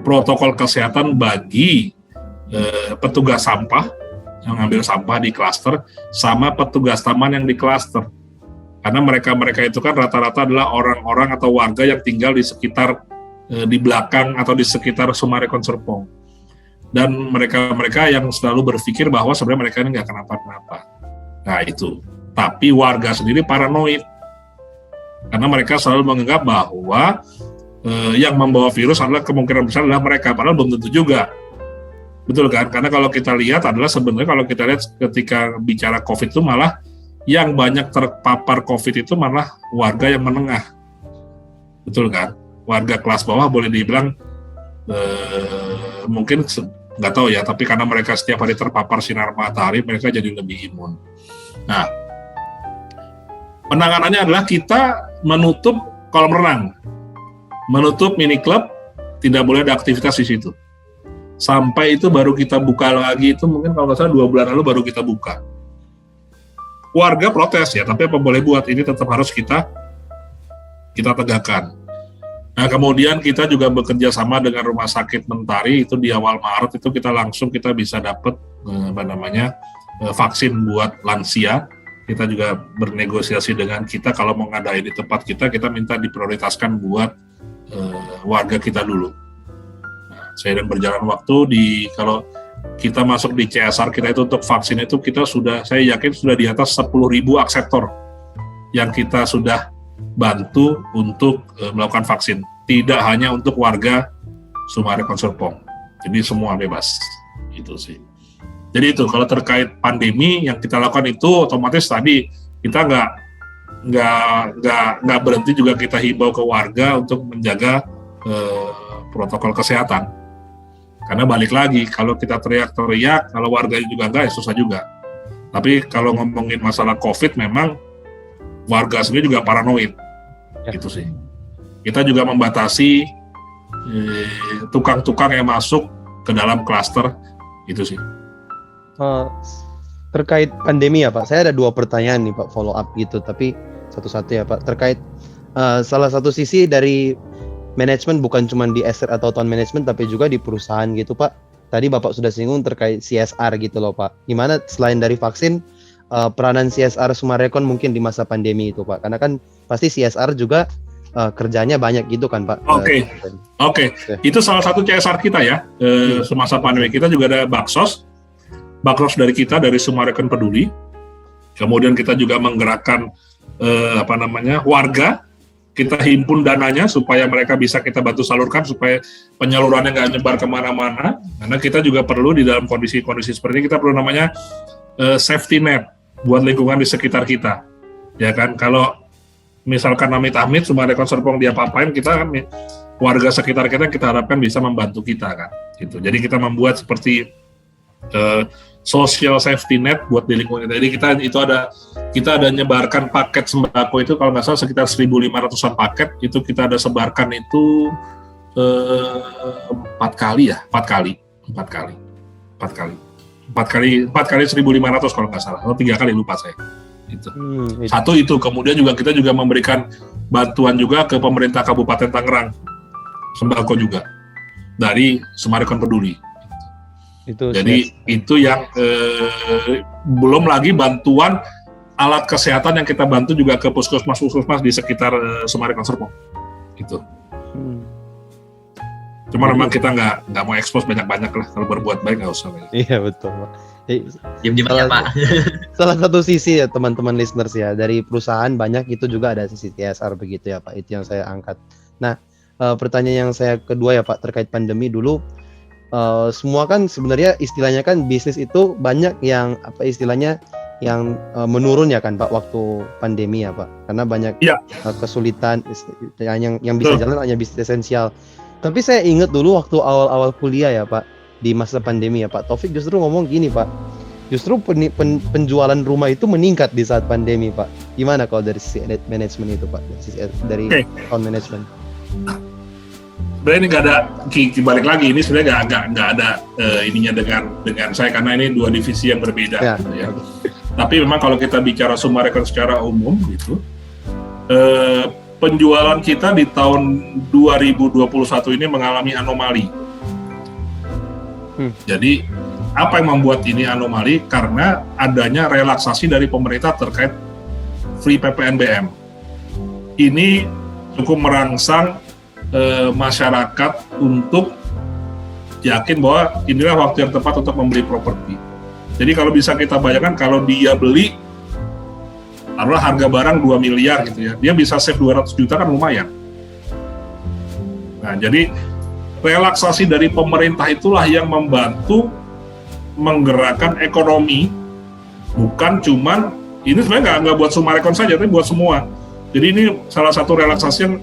protokol kesehatan bagi petugas sampah yang ngambil sampah di klaster sama petugas taman yang di klaster. Karena mereka itu kan rata-rata adalah orang-orang atau warga yang tinggal di sekitar di belakang atau di sekitar Sumarekon Serpong. Dan mereka yang selalu berpikir bahwa sebenarnya mereka ini nggak kenapa-napa. Nah itu. Tapi warga sendiri paranoid. Karena mereka selalu menganggap bahwa yang membawa virus adalah kemungkinan besar adalah mereka. Padahal belum tentu juga. Betul kan? Karena kalau kita lihat adalah sebenarnya kalau kita lihat ketika bicara COVID itu malah yang banyak terpapar COVID itu malah warga yang menengah. Betul kan? Warga kelas bawah boleh dibilang mungkin nggak tahu ya, tapi karena mereka setiap hari terpapar sinar matahari, mereka jadi lebih imun. Nah, penanganannya adalah kita menutup kolam renang, menutup mini club, tidak boleh ada aktivitas di situ. Sampai itu baru kita buka lagi, itu mungkin kalau nggak salah 2 bulan lalu baru kita buka. Warga protes ya, tapi apa boleh buat, ini tetap harus kita tegakkan. Nah, kemudian kita juga bekerja sama dengan Rumah Sakit Mentari, itu di awal Maret itu kita bisa dapat vaksin buat lansia. Kita juga bernegosiasi dengan kita kalau mau ngadain di tempat kita minta diprioritaskan buat warga kita dulu. Nah, seiring berjalan waktu kalau kita masuk di CSR kita itu untuk vaksin itu saya yakin sudah di atas 10.000 akseptor yang kita sudah bantu untuk melakukan vaksin. Tidak hanya untuk warga Sumarekon Serpong. Jadi semua bebas. Itu sih. Jadi itu kalau terkait pandemi yang kita lakukan itu otomatis tadi kita nggak berhenti juga kita himbau ke warga untuk menjaga protokol kesehatan. Karena balik lagi kalau kita teriak-teriak, kalau warga juga enggak ya susah juga. Tapi kalau ngomongin masalah COVID memang warga sendiri juga paranoid. Ya. Itu sih. Kita juga membatasi tukang-tukang yang masuk ke dalam klaster. Itu sih. Terkait pandemi ya Pak, saya ada 2 pertanyaan nih Pak, follow up gitu, tapi satu-satu ya Pak. Terkait salah satu sisi dari manajemen, bukan cuma di asset atau town management, tapi juga di perusahaan gitu Pak. Tadi Bapak sudah singgung terkait CSR gitu loh Pak. Gimana selain dari vaksin, peranan CSR Sumarekon mungkin di masa pandemi itu Pak? Karena kan pasti CSR juga kerjanya banyak gitu kan Pak. Oke. Itu salah satu CSR kita ya. Semasa pandemi kita juga ada Baksos dari kita dari Summarecon Peduli. Kemudian kita juga menggerakkan warga. Kita himpun dananya supaya mereka bisa kita bantu salurkan supaya penyalurannya nggak nyebar kemana-mana. Karena kita juga perlu di dalam kondisi-kondisi seperti ini kita perlu namanya safety net buat lingkungan di sekitar kita. Ya kan, kalau misalkan amit-amit Summarecon Serpong dia apa-apain, kita kan warga sekitar kita harapkan bisa membantu kita kan. Gitu. Jadi kita membuat seperti social safety net buat di lingkungan kita. Jadi kita ada nyebarkan paket sembako itu kalau nggak salah sekitar 1.500-an paket itu kita ada sebarkan itu 4 kali 1.500 kalau nggak salah, atau 3 kali lupa saya. Itu. Satu itu, kemudian juga kita juga memberikan bantuan juga ke pemerintah Kabupaten Tangerang sembako juga dari Summarecon Peduli. Jadi itu yang belum lagi bantuan alat kesehatan yang kita bantu juga ke puskesmas di sekitar Summarecon Serpong. Gitu. Cuma memang kita nggak mau expose banyak-banyak lah, kalau berbuat baik nggak usah. Iya betul Pak. Diam-diam Pak. Salah satu sisi ya teman-teman listeners ya, dari perusahaan banyak itu juga ada sisi CSR begitu ya Pak, itu yang saya angkat. Nah pertanyaan yang saya kedua ya Pak terkait pandemi dulu. Semua kan sebenarnya istilahnya kan bisnis itu banyak yang yang menurun ya kan Pak waktu pandemi ya Pak, karena banyak kesulitan yang bisa jalan hanya bisnis esensial. Tapi saya ingat dulu waktu awal-awal kuliah ya Pak di masa pandemi ya Pak, Taufik justru ngomong gini Pak, justru penjualan rumah itu meningkat di saat pandemi Pak. Gimana kalau dari sisi manajemen itu Pak, dari account management? Sebenarnya ini nggak ada balik lagi, ini sebenarnya nggak ada ininya dengan saya karena ini 2 divisi yang berbeda gitu ya. Tapi memang kalau kita bicara Summarecon secara umum gitu, penjualan kita di tahun 2021 ini mengalami anomali. Jadi apa yang membuat ini anomali? Karena adanya relaksasi dari pemerintah terkait free PPNBM. Ini cukup merangsang masyarakat untuk yakin bahwa inilah waktu yang tepat untuk membeli properti. Jadi kalau bisa kita bayangkan kalau dia beli taruhlah harga barang 2 miliar gitu ya, dia bisa save 200 juta kan lumayan. Nah jadi relaksasi dari pemerintah itulah yang membantu menggerakkan ekonomi, bukan cuman ini sebenarnya nggak buat Summarecon saja, tapi buat semua. Jadi ini salah satu relaksasi yang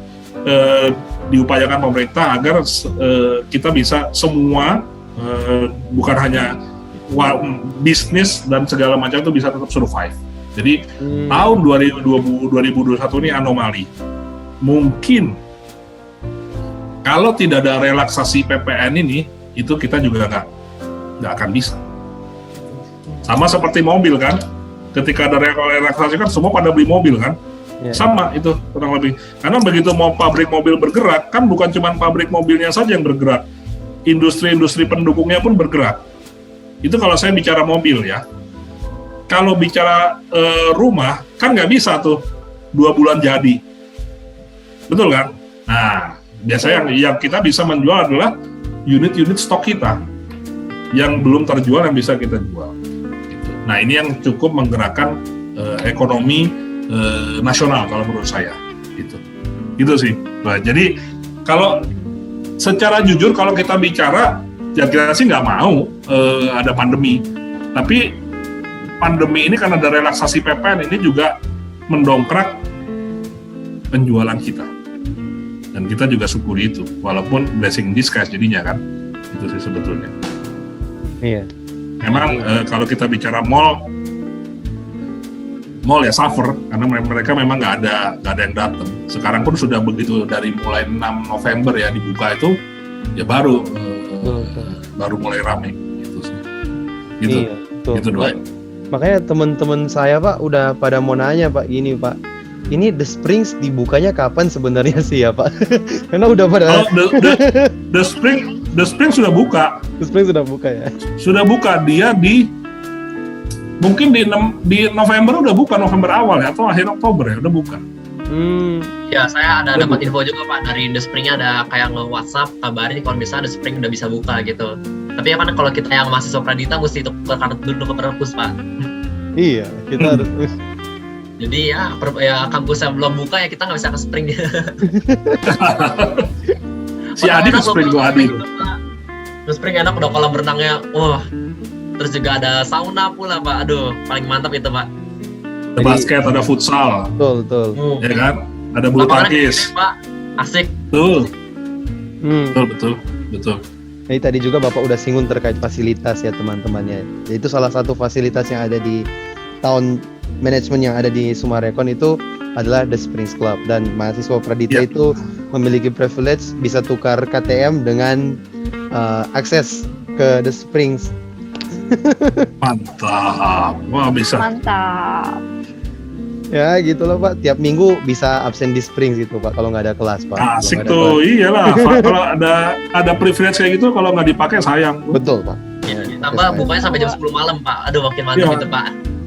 diupayakan pemerintah agar kita bisa semua bukan hanya bisnis dan segala macam itu bisa tetap survive. Jadi tahun 2021 ini anomali. Mungkin kalau tidak ada relaksasi PPN ini, itu kita juga nggak akan bisa. Sama seperti mobil kan, ketika ada relaksasi kan semua pada beli mobil kan. Sama itu kurang lebih. Karena begitu mau pabrik mobil bergerak, kan bukan cuma pabrik mobilnya saja yang bergerak, industri-industri pendukungnya pun bergerak. Itu kalau saya bicara mobil ya. Kalau bicara rumah, kan nggak bisa tuh 2 bulan jadi. Betul kan? Nah, biasanya yang kita bisa menjual adalah unit-unit stok kita yang belum terjual yang bisa kita jual. Gitu. Nah, ini yang cukup menggerakkan ekonomi nasional kalau menurut saya gitu sih. Nah, jadi kalau secara jujur kalau kita bicara ya kita sih nggak mau ada pandemi, tapi pandemi ini karena ada relaksasi PPN ini juga mendongkrak penjualan kita dan kita juga syukuri itu walaupun blessing in disguise jadinya kan itu sih sebetulnya. Iya. Memang kalau kita bicara mall ya suffer karena mereka memang nggak ada yang datang. Sekarang pun sudah begitu dari mulai 6 November ya dibuka itu ya baru mulai ramai gitu sih. Gitu. Iya, gitu doang. Makanya teman-teman saya Pak udah pada mau nanya Pak gini Pak. Ini The Springs dibukanya kapan sebenarnya sih ya Pak? Karena udah pada The Spring sudah buka. The Springs sudah buka ya. Sudah buka, dia mungkin di November udah buka, November awal ya atau akhir Oktober ya udah buka. Ya, saya ada dapat info juga Pak dari The Spring-nya, ada kayak nge-WhatsApp kabarin kalau misalnya The Spring udah bisa buka gitu. Tapi ya kan kalau kita yang mahasiswa Pradita mesti tukar kartu dulu ke perpus Pak. Iya, kita harus. Jadi ya kampusnya belum buka ya kita nggak bisa ke Spring. Si Adi ke Spring tuh Adi. The Spring enak, udah kolam renangnya, wah. Terus juga ada sauna pula Pak. Aduh, paling mantap itu Pak. Ada basket, ada futsal, Betul. ya kan? Ada bulu Lapangannya tangkis. gede, Pak. Asik. Betul. Jadi tadi juga Bapak udah singgung terkait fasilitas ya teman-temannya. Yaitu salah satu fasilitas yang ada di tahun manajemen yang ada di Sumarekon itu adalah The Springs Club, dan mahasiswa Pradita itu memiliki privilege bisa tukar KTM dengan akses ke The Springs. Mantap. Wah, bisa. Mantap. Ya gitu loh Pak, tiap minggu bisa absen di Springs gitu Pak kalau nggak ada kelas Pak. Asik tuh, iyalah. Kalau ada privilege kayak gitu, kalau nggak dipakai sayang. Betul Pak. Ya, ditambah bukanya sampai jam 10 malam Pak. Aduh, makin mantap Iya. itu Pak.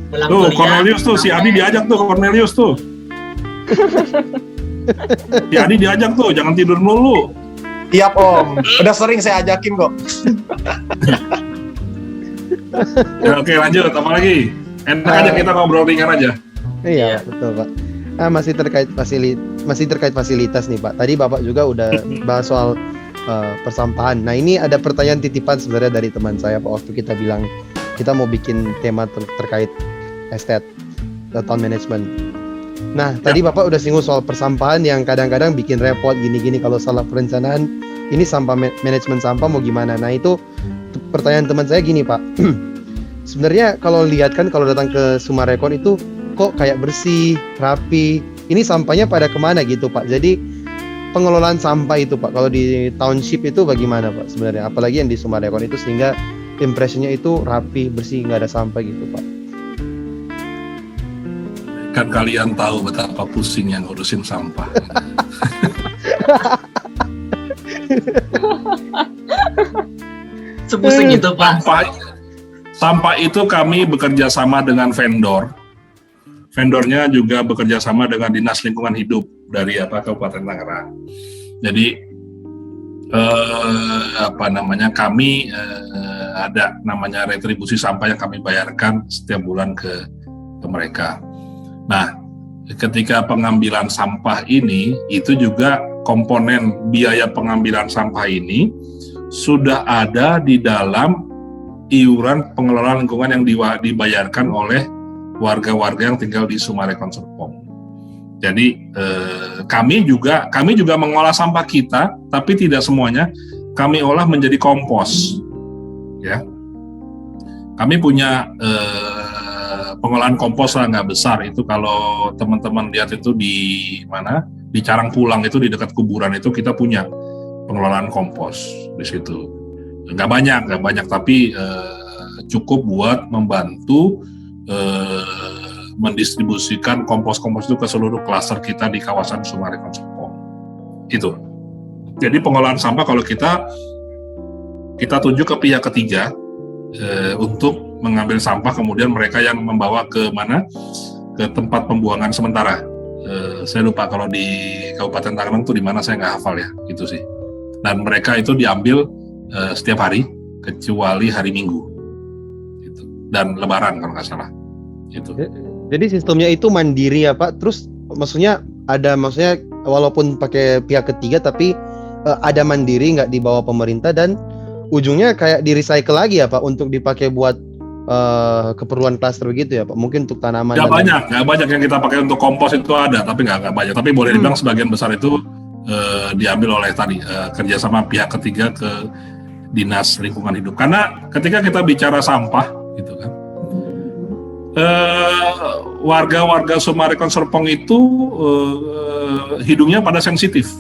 Pulang Tuh, kuliah, Cornelius tuh, si Adi diajak tuh, Cornelius tuh. Si Adi diajak tuh, jangan tidur mulu. Tiap Om, udah sering saya ajakin kok. Ya, oke, lanjut, apa lagi? Enak aja kita ngobrol ringan aja. Iya, betul Pak. Masih terkait fasilitas nih Pak. Tadi Bapak juga udah bahas soal persampahan. Nah ini ada pertanyaan titipan sebenarnya dari teman saya Pak, waktu kita bilang kita mau bikin tema terkait estate town management. Nah tadi Bapak udah singgung soal persampahan yang kadang-kadang bikin repot gini-gini kalau salah perencanaan. Ini sampah manajemen sampah mau gimana? Nah itu pertanyaan teman saya gini Pak. Sebenarnya kalau lihat kan kalau datang ke Sumarekon itu kok kayak bersih, rapi. Ini sampahnya pada kemana gitu Pak? Jadi pengelolaan sampah itu Pak, kalau di township itu bagaimana Pak sebenarnya? Apalagi yang di Sumarekon itu sehingga impresinya itu rapi, bersih, nggak ada sampah gitu Pak. Kan kalian tahu betapa pusingnya ngurusin sampah. Sepusing itu Pak. Sampah itu kami bekerja sama dengan vendor. Vendornya juga bekerja sama dengan Dinas Lingkungan Hidup dari Kabupaten Tangerang. Jadi kami ada namanya retribusi sampah yang kami bayarkan setiap bulan ke mereka. Nah, ketika pengambilan sampah ini itu juga komponen biaya pengambilan sampah ini sudah ada di dalam iuran pengelolaan lingkungan yang dibayarkan oleh warga-warga yang tinggal di Sumarekon Serpong. Jadi kami juga mengolah sampah kita, tapi tidak semuanya kami olah menjadi kompos. Ya, kami punya pengolahan kompos lah, nggak besar itu. Kalau teman-teman lihat itu di mana, di Carang Pulang itu di dekat kuburan itu kita punya pengelolaan kompos di situ. Nggak banyak, tapi cukup buat membantu mendistribusikan kompos-kompos itu ke seluruh klaster kita di kawasan Sumarekon Serpong. Itu. Jadi pengolahan sampah kalau kita tunjuk ke pihak ketiga untuk mengambil sampah, kemudian mereka yang membawa ke mana? Ke tempat pembuangan sementara. Saya lupa kalau di Kabupaten Tangerang itu di mana, saya nggak hafal ya, itu sih. Dan mereka itu diambil setiap hari kecuali hari Minggu. Gitu. Dan Lebaran kalau nggak salah. Itu. Jadi sistemnya itu mandiri ya Pak. Terus maksudnya walaupun pakai pihak ketiga tapi ada mandiri, nggak dibawa pemerintah, dan ujungnya kayak di-recycle lagi ya Pak untuk dipakai buat keperluan klaster begitu ya Pak. Mungkin untuk tanaman. Nggak banyak yang kita pakai untuk kompos itu ada, tapi nggak banyak. Tapi boleh dibilang sebagian besar itu diambil oleh kerjasama pihak ketiga ke Dinas Lingkungan Hidup. Karena ketika kita bicara sampah, gitu kan, warga-warga Sumarekon Serpong itu hidungnya pada sensitif.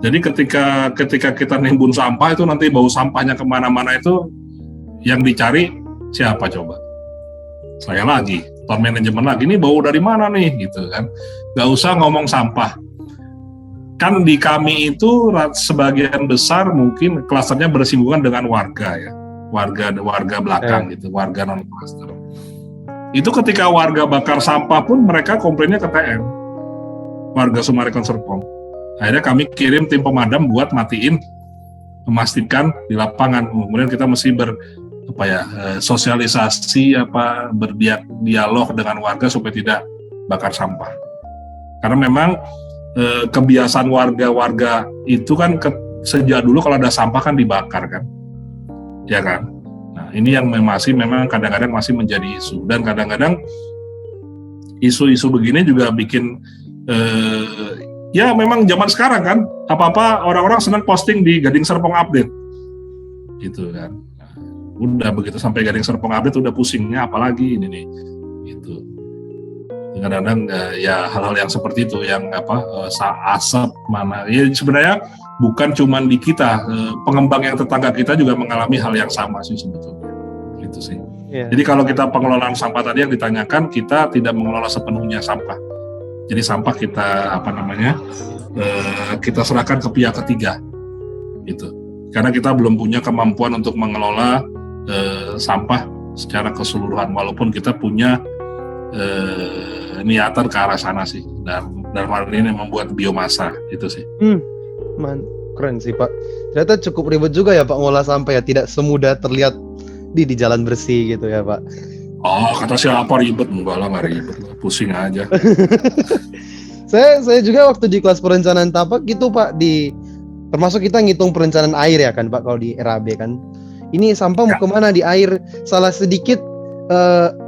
Jadi ketika kita nimbun sampah itu nanti bau sampahnya kemana-mana itu yang dicari siapa coba? Saya lagi, town manajemen lagi. Ini bau dari mana nih, gitu kan? Gak usah ngomong sampah. Kan di kami itu sebagian besar mungkin klasternya bersinggungan dengan warga ya, warga belakang gitu, warga non klaster. Itu ketika warga bakar sampah pun mereka komplainnya ke TM. warga Summarecon Serpong. Akhirnya kami kirim tim pemadam buat matiin, memastikan di lapangan. Kemudian kita mesti sosialisasi, berdialog dengan warga supaya tidak bakar sampah. Karena memang kebiasaan warga-warga itu kan sejak dulu kalau ada sampah kan dibakar kan, ya kan. Nah ini yang memang kadang-kadang masih menjadi isu, dan kadang-kadang isu-isu begini juga bikin ya memang zaman sekarang kan apa-apa orang-orang senang posting di Gading Serpong Update gitu kan. Nah, udah begitu sampai Gading Serpong Update udah pusingnya apalagi ini nih gitu. Kadang-kadang ya hal-hal yang seperti itu yang asap mana ya sebenarnya bukan cuma di kita, pengembang yang tetangga kita juga mengalami hal yang sama sih sebetulnya gitu sih. Jadi kalau kita pengelolaan sampah tadi yang ditanyakan, kita tidak mengelola sepenuhnya sampah. Jadi sampah kita kita serahkan ke pihak ketiga gitu. Karena kita belum punya kemampuan untuk mengelola sampah secara keseluruhan, walaupun kita punya niatan ke arah sana sih. Dan hal ini membuat biomasa itu sih. Keren sih Pak. Ternyata cukup ribet juga ya Pak ngolah sampah ya, tidak semudah terlihat di jalan bersih gitu ya Pak. Oh, kata siapa ribet? Enggak lah, nggak ribet, pusing aja. Saya juga waktu di kelas perencanaan tapak gitu Pak, termasuk kita ngitung perencanaan air ya kan Pak, kalau di RAB kan. Ini sampah mau kemana di air, salah sedikit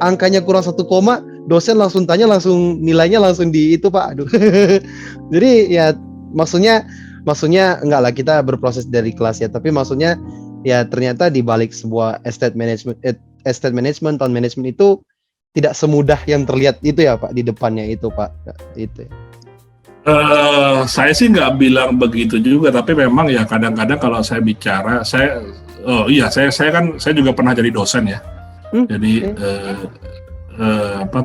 angkanya kurang 1 koma, dosen langsung tanya, langsung nilainya langsung di itu Pak. Aduh. Jadi ya maksudnya enggak lah, kita berproses dari kelas ya, tapi maksudnya ya ternyata di balik sebuah estate management, town management itu tidak semudah yang terlihat itu ya Pak, di depannya itu Pak. Itu. Saya sih nggak bilang begitu juga, tapi memang ya kadang-kadang kalau saya bicara, saya juga pernah jadi dosen ya. Jadi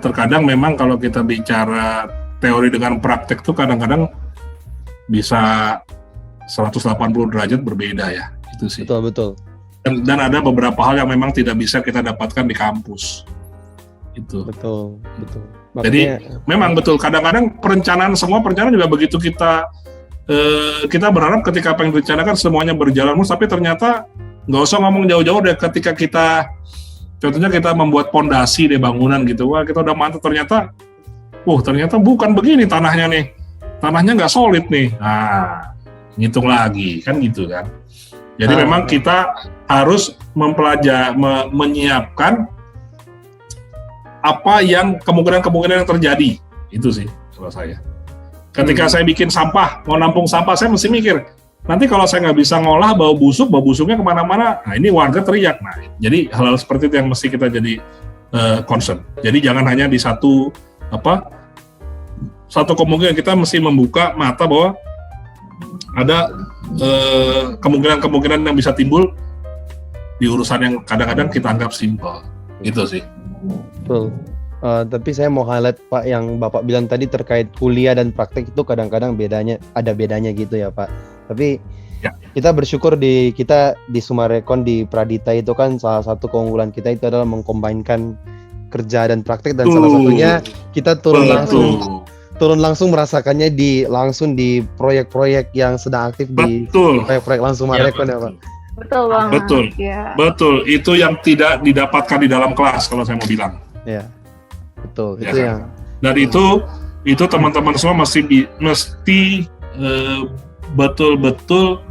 terkadang memang kalau kita bicara teori dengan praktek tuh kadang-kadang bisa 180 derajat berbeda ya, itu sih. Betul. Dan ada beberapa hal yang memang tidak bisa kita dapatkan di kampus. Itu. Betul. Makanya, jadi memang betul kadang-kadang perencanaan juga begitu, kita berharap ketika apa yang direncanakan semuanya berjalan mulus, tapi ternyata nggak usah ngomong jauh-jauh deh, ketika contohnya kita membuat pondasi deh bangunan gitu, wah kita udah mantap, ternyata bukan begini tanahnya nggak solid nih, nah ngitung lagi kan gitu kan. Jadi memang kita harus menyiapkan apa yang kemungkinan yang terjadi, itu sih kalau saya. Ketika saya bikin sampah, mau nampung sampah, saya mesti mikir, nanti kalau saya nggak bisa ngolah bau busuknya kemana-mana, nah ini warga teriak. Nah, jadi hal-hal seperti itu yang mesti kita jadi concern. Jadi jangan hanya di satu kemungkinan, kita mesti membuka mata bahwa ada kemungkinan yang bisa timbul di urusan yang kadang-kadang kita anggap simpel. Itu sih. Betul. Tapi saya mau highlight Pak yang Bapak bilang tadi terkait kuliah dan praktek itu kadang-kadang ada bedanya gitu ya Pak. Tapi kita bersyukur kita di Summarecon di Pradita itu kan salah satu keunggulan kita itu adalah mengkombinkan kerja dan praktek, dan salah satunya kita turun langsung merasakannya langsung di proyek-proyek yang sedang aktif di proyek-proyek langsung Summarecon ya Pak. Betul banget. Betul. Itu yang tidak didapatkan di dalam kelas kalau saya mau bilang. Ya. Betul. Ya, itu kan? yang. Dan itu teman-teman semua mesti betul-betul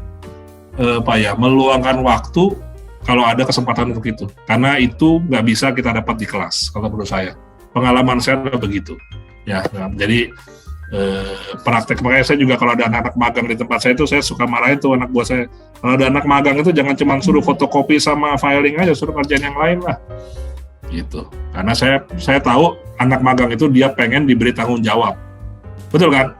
meluangkan waktu kalau ada kesempatan untuk itu. Karena itu nggak bisa kita dapat di kelas kalau menurut saya. Pengalaman saya adalah begitu. Ya, jadi praktek, makanya saya juga kalau ada anak-anak magang di tempat saya itu saya suka marahin tuh anak buah saya. Kalau ada anak magang itu jangan cuma suruh fotokopi sama filing aja, suruh kerjaan yang lain lah. Gitu. Karena saya tahu anak magang itu dia pengen diberi tanggung jawab. Betul kan?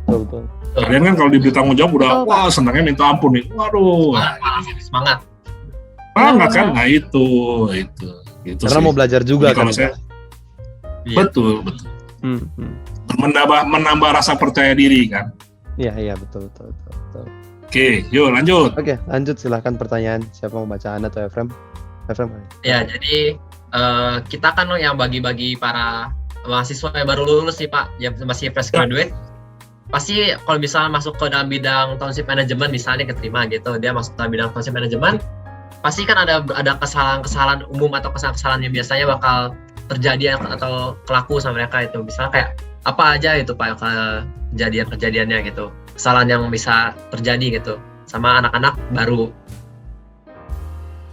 Betul. Kalian kan kalau diberi tanggung jawab udah wah senangnya minta ampun nih. Waduh. Semangat kan? Nah itu. Karena sih mau belajar juga kan. Betul. Menambah rasa percaya diri kan. Iya betul. Oke, yuk lanjut. Oke, lanjut silahkan pertanyaan. Siapa mau baca, Anda atau Efrem? Ya, jadi kita kan yang bagi-bagi para mahasiswa yang baru lulus nih Pak, yang masih fresh graduate. pasti kalau misalnya masuk ke dalam bidang township management misalnya keterima gitu, dia masuk ke dalam bidang township management, pasti kan ada kesalahan-kesalahan umum atau kesalahan-kesalahan yang biasanya bakal terjadi atau kelaku sama mereka itu. Misalnya kayak apa aja itu Pak kejadian-kejadiannya gitu, kesalahan yang bisa terjadi gitu sama anak-anak baru.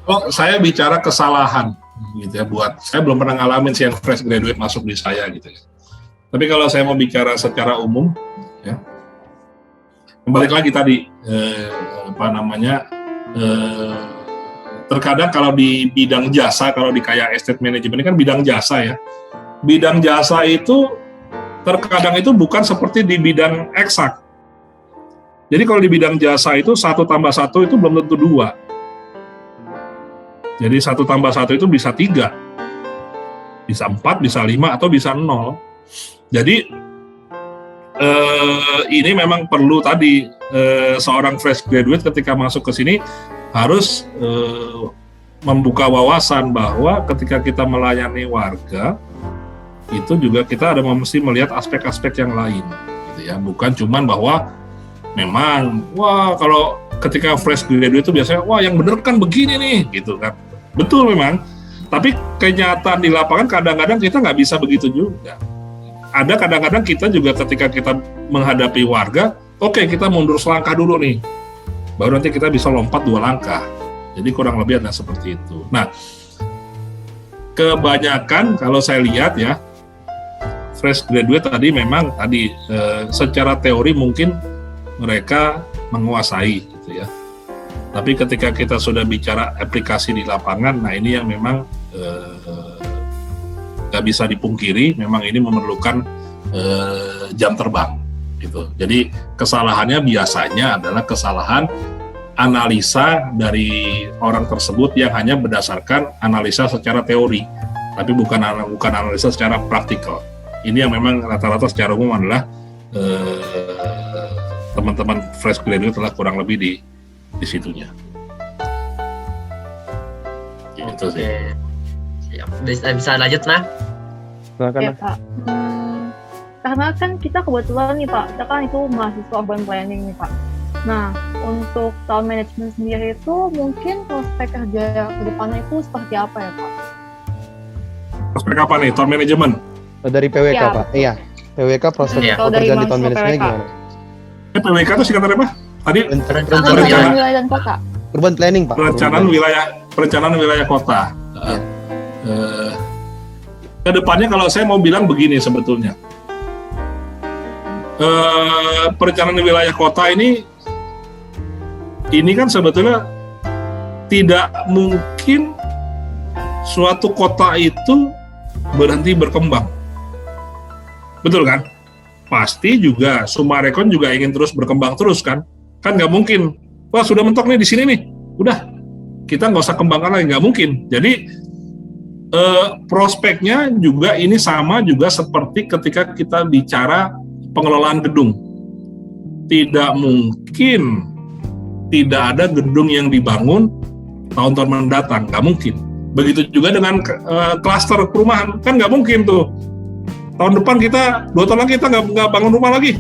Oh, saya bicara kesalahan gitu ya, buat saya belum pernah ngalamin sih yang fresh graduate masuk di saya gitu ya. Tapi kalau saya mau bicara secara umum ya, balik lagi tadi terkadang kalau di bidang jasa, kalau di kayak estate management ini kan bidang jasa ya. Bidang jasa itu terkadang itu bukan seperti di bidang eksak. Jadi kalau di bidang jasa itu 1 tambah 1 itu belum tentu 2. Jadi 1 tambah 1 itu bisa 3, bisa 4, bisa 5, atau bisa 0. Jadi ini memang perlu tadi seorang fresh graduate ketika masuk ke sini harus membuka wawasan bahwa ketika kita melayani warga itu juga kita ada mesti melihat aspek-aspek yang lain, gitu ya. Bukan cuman bahwa memang kalau ketika fresh graduate itu biasanya yang bener kan begini nih, gitu kan. Betul memang, tapi kenyataan di lapangan kadang-kadang kita nggak bisa begitu juga. Ada kadang-kadang kita juga ketika kita menghadapi warga, oke, kita mundur selangkah dulu nih, baru nanti kita bisa lompat 2 langkah. Jadi kurang lebih ada seperti itu. Nah, kebanyakan kalau saya lihat ya, fresh graduate tadi memang secara teori mungkin mereka menguasai gitu ya. Tapi ketika kita sudah bicara aplikasi di lapangan, nah ini yang memang nggak bisa dipungkiri, memang ini memerlukan jam terbang gitu. Jadi kesalahannya biasanya adalah kesalahan analisa dari orang tersebut yang hanya berdasarkan analisa secara teori, tapi bukan analisa secara praktikal. Ini yang memang rata-rata secara umum adalah teman-teman fresh graduate telah kurang lebih di situnya. Itu sih. Siap. Bisa lanjut nah? Oke Pak. Karena kan kita kebetulan nih Pak, kita kan itu mahasiswa urban planning nih Pak. Nah, untuk town management sendiri itu mungkin prospek kerja ke depannya itu seperti apa ya Pak? Prospek apa nih, town management? Dari PWK Ya, Pak. Iya. PWK prospek Iya. pekerjaan di town Mahasiswa management PWK. gimana? PWK itu singkatan apa? Tadi Perencanaan Rencana- wilayah dan kota. Urban planning Pak. perencanaan wilayah kota. Kedepannya kalau saya mau bilang begini sebetulnya, perencanaan wilayah kota ini kan sebetulnya tidak mungkin suatu kota itu berhenti berkembang, betul kan? Pasti juga Summarecon juga ingin terus berkembang terus kan nggak mungkin. Wah sudah mentok nih di sini nih, udah kita nggak usah kembangkan lagi, nggak mungkin. Jadi prospeknya juga ini sama juga seperti ketika kita bicara pengelolaan gedung. Tidak mungkin tidak ada gedung yang dibangun tahun-tahun mendatang, nggak mungkin. Begitu juga dengan klaster perumahan, kan nggak mungkin tuh. Tahun depan 2 tahun lagi kita nggak bangun rumah lagi.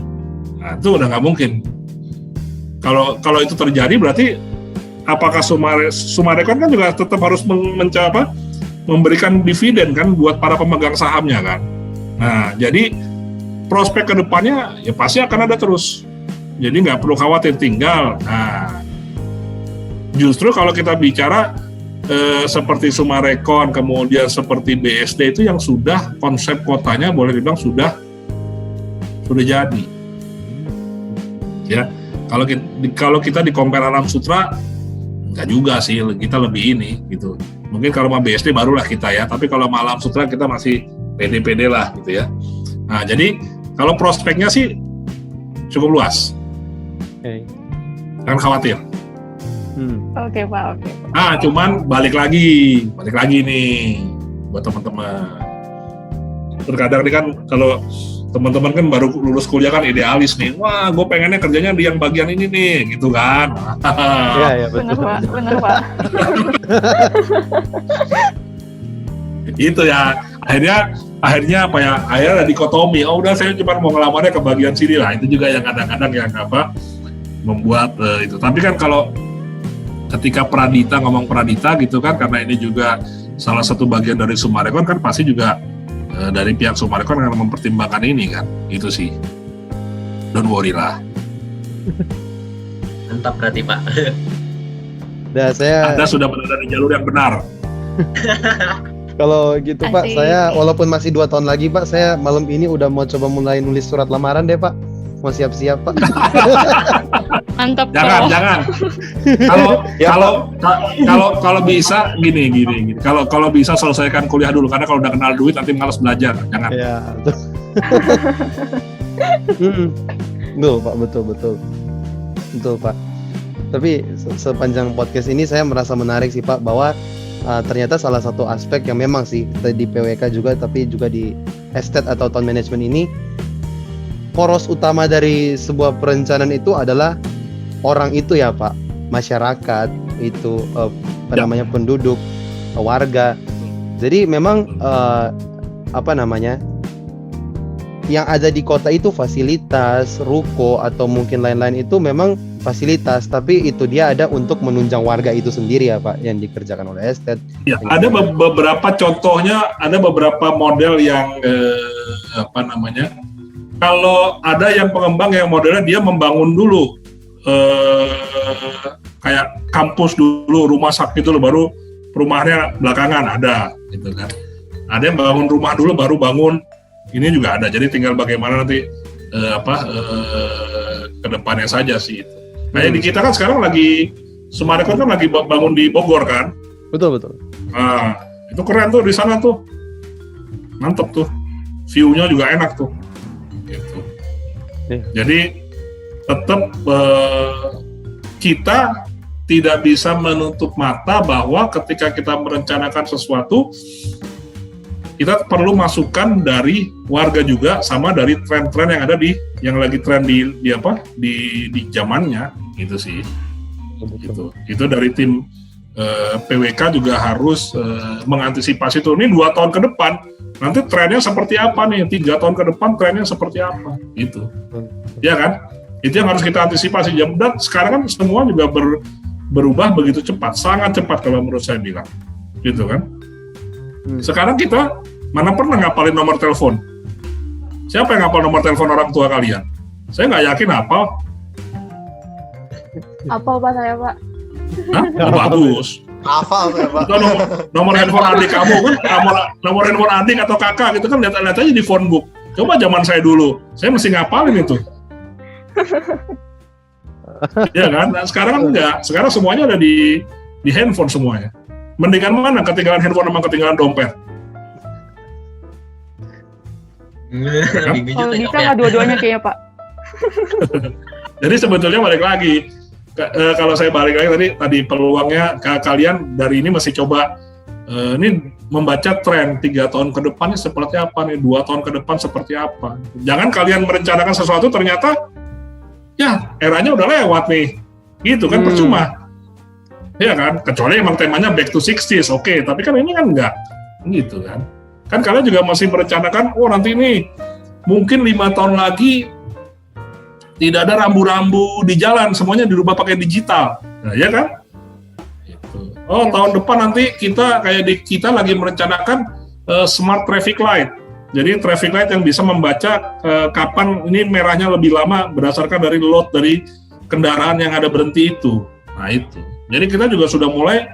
Nah, itu udah nggak mungkin. Kalau itu terjadi berarti apakah Summarecon kan juga tetap harus memberikan dividen kan buat para pemegang sahamnya kan. Nah, jadi prospek kedepannya ya pasti akan ada terus. Jadi nggak perlu khawatir tinggal. Nah, justru kalau kita bicara seperti Summarecon, kemudian seperti BSD itu yang sudah konsep kotanya boleh dibilang sudah jadi. Ya, kalau kita di compare Alam Sutra nggak juga sih, kita lebih ini gitu. Mungkin kalau sama BSD barulah kita ya, tapi kalau sama Alam Sutra kita masih pede-pede lah gitu ya. Nah, jadi kalau prospeknya sih cukup luas. Jangan khawatir. Oke Pak. Nah, cuman balik lagi nih buat teman-teman. Terkadang nih kan kalau teman-teman kan baru lulus kuliah kan idealis nih. Wah, gue pengennya kerjanya di yang bagian ini nih, gitu kan. Iya, betul. Benar Pak. Gitu ya. akhirnya apa ya? Akhirnya ada dikotomi. Oh udah saya cuma mau ngelamarnya ke bagian sini lah. Itu juga yang kadang-kadang yang membuat itu. Tapi kan kalau ketika Pradita ngomong Pradita gitu kan, karena ini juga salah satu bagian dari Summarecon kan pasti juga dari pihak Summarecon akan mempertimbangkan ini kan. Itu sih. Don't worry lah. Mantap berarti Pak. Nah, Anda sudah berada di jalur yang benar. kalau gitu Pak, Asik. saya walaupun masih 2 tahun lagi Pak, saya malam ini udah mau coba mulai nulis surat lamaran deh Pak. Mau siap-siap Pak. Mantap Jangan, toh. jangan. Ya, Kalau bisa gini. Kalau bisa selesaikan kuliah dulu, karena kalau udah kenal duit nanti malas belajar. Jangan. Ya, betul. Betul Pak, betul Pak. Tapi sepanjang podcast ini saya merasa menarik sih Pak, bahwa ternyata salah satu aspek yang memang sih di PWK juga, tapi juga di estate atau town management ini, poros utama dari sebuah perencanaan itu adalah orang itu ya Pak, masyarakat itu namanya penduduk, warga. Jadi memang yang ada di kota itu fasilitas, ruko atau mungkin lain-lain itu memang fasilitas, tapi itu dia ada untuk menunjang warga itu sendiri ya Pak, yang dikerjakan oleh estate. Ya, ada beberapa contohnya, ada beberapa model yang kalau ada yang pengembang yang modelnya dia membangun dulu kayak kampus dulu, rumah sakit dulu, baru perumahannya belakangan ada, gitu kan. Ada yang bangun rumah dulu baru bangun ini juga ada. Jadi tinggal bagaimana nanti ke depannya saja sih itu. Kayak di kita kan sekarang lagi Summarecon kan lagi bangun di Bogor kan. Betul. Nah, itu keren tuh di sana tuh. Mantep tuh. View-nya juga enak tuh. Gitu. Jadi tetap kita tidak bisa menutup mata bahwa ketika kita merencanakan sesuatu, kita perlu masukan dari warga juga, sama dari tren-tren yang ada yang lagi tren di zamannya, gitu sih. Itu dari tim PWK juga harus mengantisipasi itu. Ini 2 tahun ke depan, nanti trennya seperti apa nih? 3 tahun ke depan trennya seperti apa? Gitu, ya kan? Itu yang harus kita antisipasi. Dan sekarang kan semua juga berubah begitu cepat, sangat cepat kalau menurut saya bilang, gitu kan? Sekarang kita mana pernah ngapalin nomor telepon? Siapa yang ngapal nomor telepon orang tua kalian? Saya nggak yakin hafal. Apa Pak saya Pak? Hah? Oh, bagus. Hafal saya Pak. Itu nomor handphone adik kamu kan, nomor handphone adik atau kakak gitu kan, lihat aja di phone book. Coba zaman saya dulu, saya mesti ngapalin itu. Ya kan? Nah, sekarang kan enggak. Sekarang semuanya ada di handphone semuanya. Mendingan mana ketinggalan handphone sama ketinggalan dompet? Kalau bisa nggak dua-duanya kayaknya Pak. Jadi sebetulnya balik lagi, kalau saya balik lagi tadi peluangnya kalian dari ini masih coba ini membaca tren 3 tahun ke depannya seperti apa nih, 2 tahun ke depan seperti apa. Jangan kalian merencanakan sesuatu ternyata ya eranya udah lewat nih, gitu kan, percuma. Ya kan, kecuali emang temanya back to 60s, oke, tapi kan ini kan enggak, gitu kan. Kan kalian juga masih merencanakan, nanti ini mungkin 5 tahun lagi tidak ada rambu-rambu di jalan, semuanya dirubah pakai digital, nah, ya kan? Gitu. Tahun depan nanti kita lagi merencanakan smart traffic light. Jadi traffic light yang bisa membaca kapan ini merahnya lebih lama berdasarkan dari load dari kendaraan yang ada berhenti itu. Nah itu. Jadi kita juga sudah mulai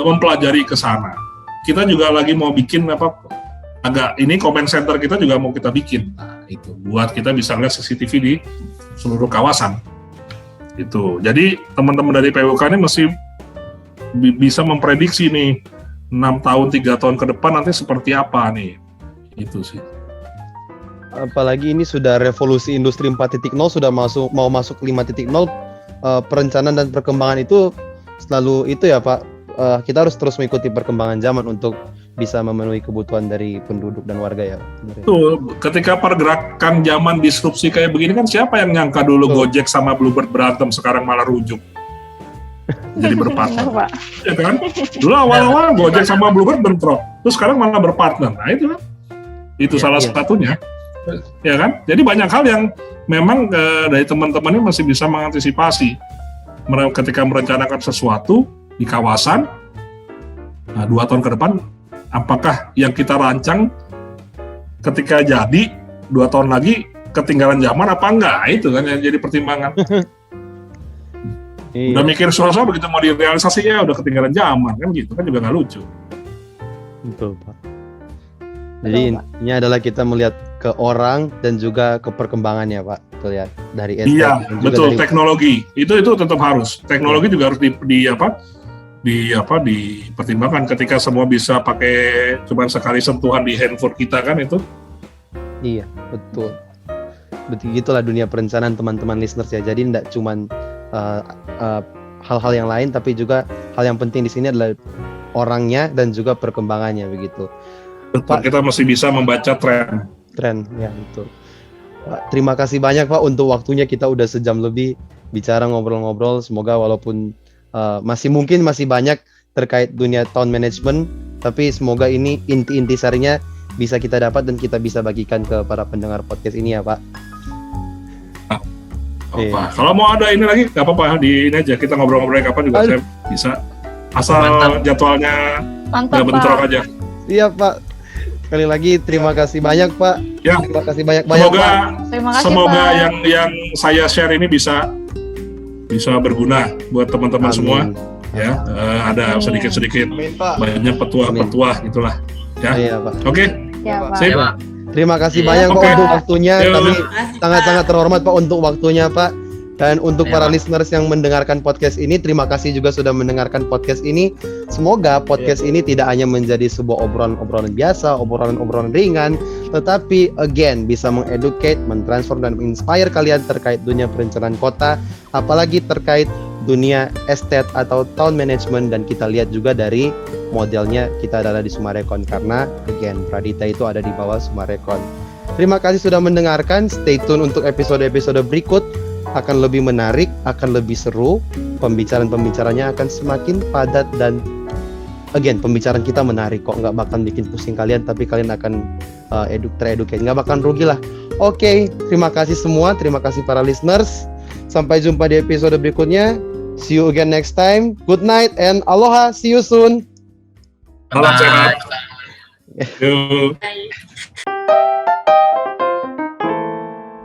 mempelajari ke sana. Kita juga lagi mau bikin comment center kita juga mau kita bikin. Nah itu buat kita bisa lihat CCTV di seluruh kawasan. Itu. Jadi teman-teman dari PWK ini mesti bisa memprediksi nih 6 tahun, 3 tahun ke depan nanti seperti apa nih. Itu sih. Apalagi ini sudah revolusi industri 4.0, sudah mau masuk 5.0, perencanaan dan perkembangan itu selalu itu ya Pak, kita harus terus mengikuti perkembangan zaman untuk bisa memenuhi kebutuhan dari penduduk dan warga ya. Tuh, ketika pergerakan zaman disrupsi kayak begini kan siapa yang nyangka dulu Gojek sama Bluebird berantem sekarang malah rujuk. jadi Benar, berpartner. Pak. Ya kan? Dulu awal-awal Gojek sama Bluebird bentrok, terus sekarang malah berpartner. Nah itu kan, itu Iya, salah iya. satunya, ya kan? Jadi banyak hal yang memang dari teman-teman ini masih bisa mengantisipasi. Ketika merencanakan sesuatu di kawasan, nah 2 tahun ke depan, apakah yang kita rancang ketika jadi 2 tahun lagi ketinggalan zaman apa enggak? Itu kan yang jadi pertimbangan. Iya. Udah mikir suara begitu mau direalisasinya udah ketinggalan zaman kan gitu kan juga nggak lucu. Betul, Pak. Jadi intinya adalah kita melihat ke orang dan juga ke perkembangannya, Pak. Betul ya. Dari estet Iya, dan juga betul. dari- Teknologi itu tetap harus. Teknologi juga harus dipertimbangkan ketika semua bisa pakai cuman sekali sentuhan di handphone kita kan itu. Iya, betul. Begitulah dunia perencanaan teman-teman listeners ya. Jadi tidak cuman hal-hal yang lain, tapi juga hal yang penting di sini adalah orangnya dan juga perkembangannya begitu. Betul, kita masih bisa membaca tren. Tren, ya betul. Pak, terima kasih banyak Pak untuk waktunya, kita udah sejam lebih bicara ngobrol-ngobrol. Semoga walaupun masih banyak terkait dunia town management, tapi semoga ini inti-inti sarinya bisa kita dapat dan kita bisa bagikan ke para pendengar podcast ini ya Pak. Apa? Kalau mau ada ini lagi nggak apa-apa, di ini aja kita ngobrol-ngobrol kapan juga saya bisa. Asal Mantap. jadwalnya Mantap, nggak bentrok Pak. aja. Iya Pak. Sekali lagi terima kasih banyak Pak. Ya. Terima kasih banyak-banyak Semoga Pak. Terima kasih, semoga Pak. yang saya share ini bisa berguna buat teman-teman semua. Amin. Ya, ada Amin. sedikit-sedikit Amin, Pak. banyak petuah-petuah gitulah. Ya, Iya Pak. oke. Ya, Pak. Sip. Ya, Pak. Terima kasih Iya. banyak Pak Oke. untuk waktunya. Yuk. Kami sangat-sangat terhormat Pak untuk waktunya Pak. Dan untuk Iya, para Pak. listeners yang mendengarkan podcast ini, terima kasih juga sudah mendengarkan podcast ini. Semoga podcast ini tidak hanya menjadi sebuah obrolan-obrolan biasa, obrolan-obrolan ringan, tetapi again bisa mengeducate, mentransform dan menginspire kalian terkait dunia perencanaan kota, apalagi terkait dunia estate atau town management. Dan kita lihat juga dari modelnya kita adalah di Sumarekon, karena again Pradita itu ada di bawah Sumarekon. Terima kasih sudah mendengarkan. Stay tune untuk episode-episode berikut, akan lebih menarik, akan lebih seru, pembicaraan-pembicaranya akan semakin padat, dan again pembicaraan kita menarik kok, nggak bakal bikin pusing kalian, tapi kalian akan tereducate, nggak bakal rugi lah. Oke, terima kasih semua, terima kasih para listeners, sampai jumpa di episode berikutnya. See you again next time. Good night and aloha, see you soon. Salam Bye. sehat. Yuk.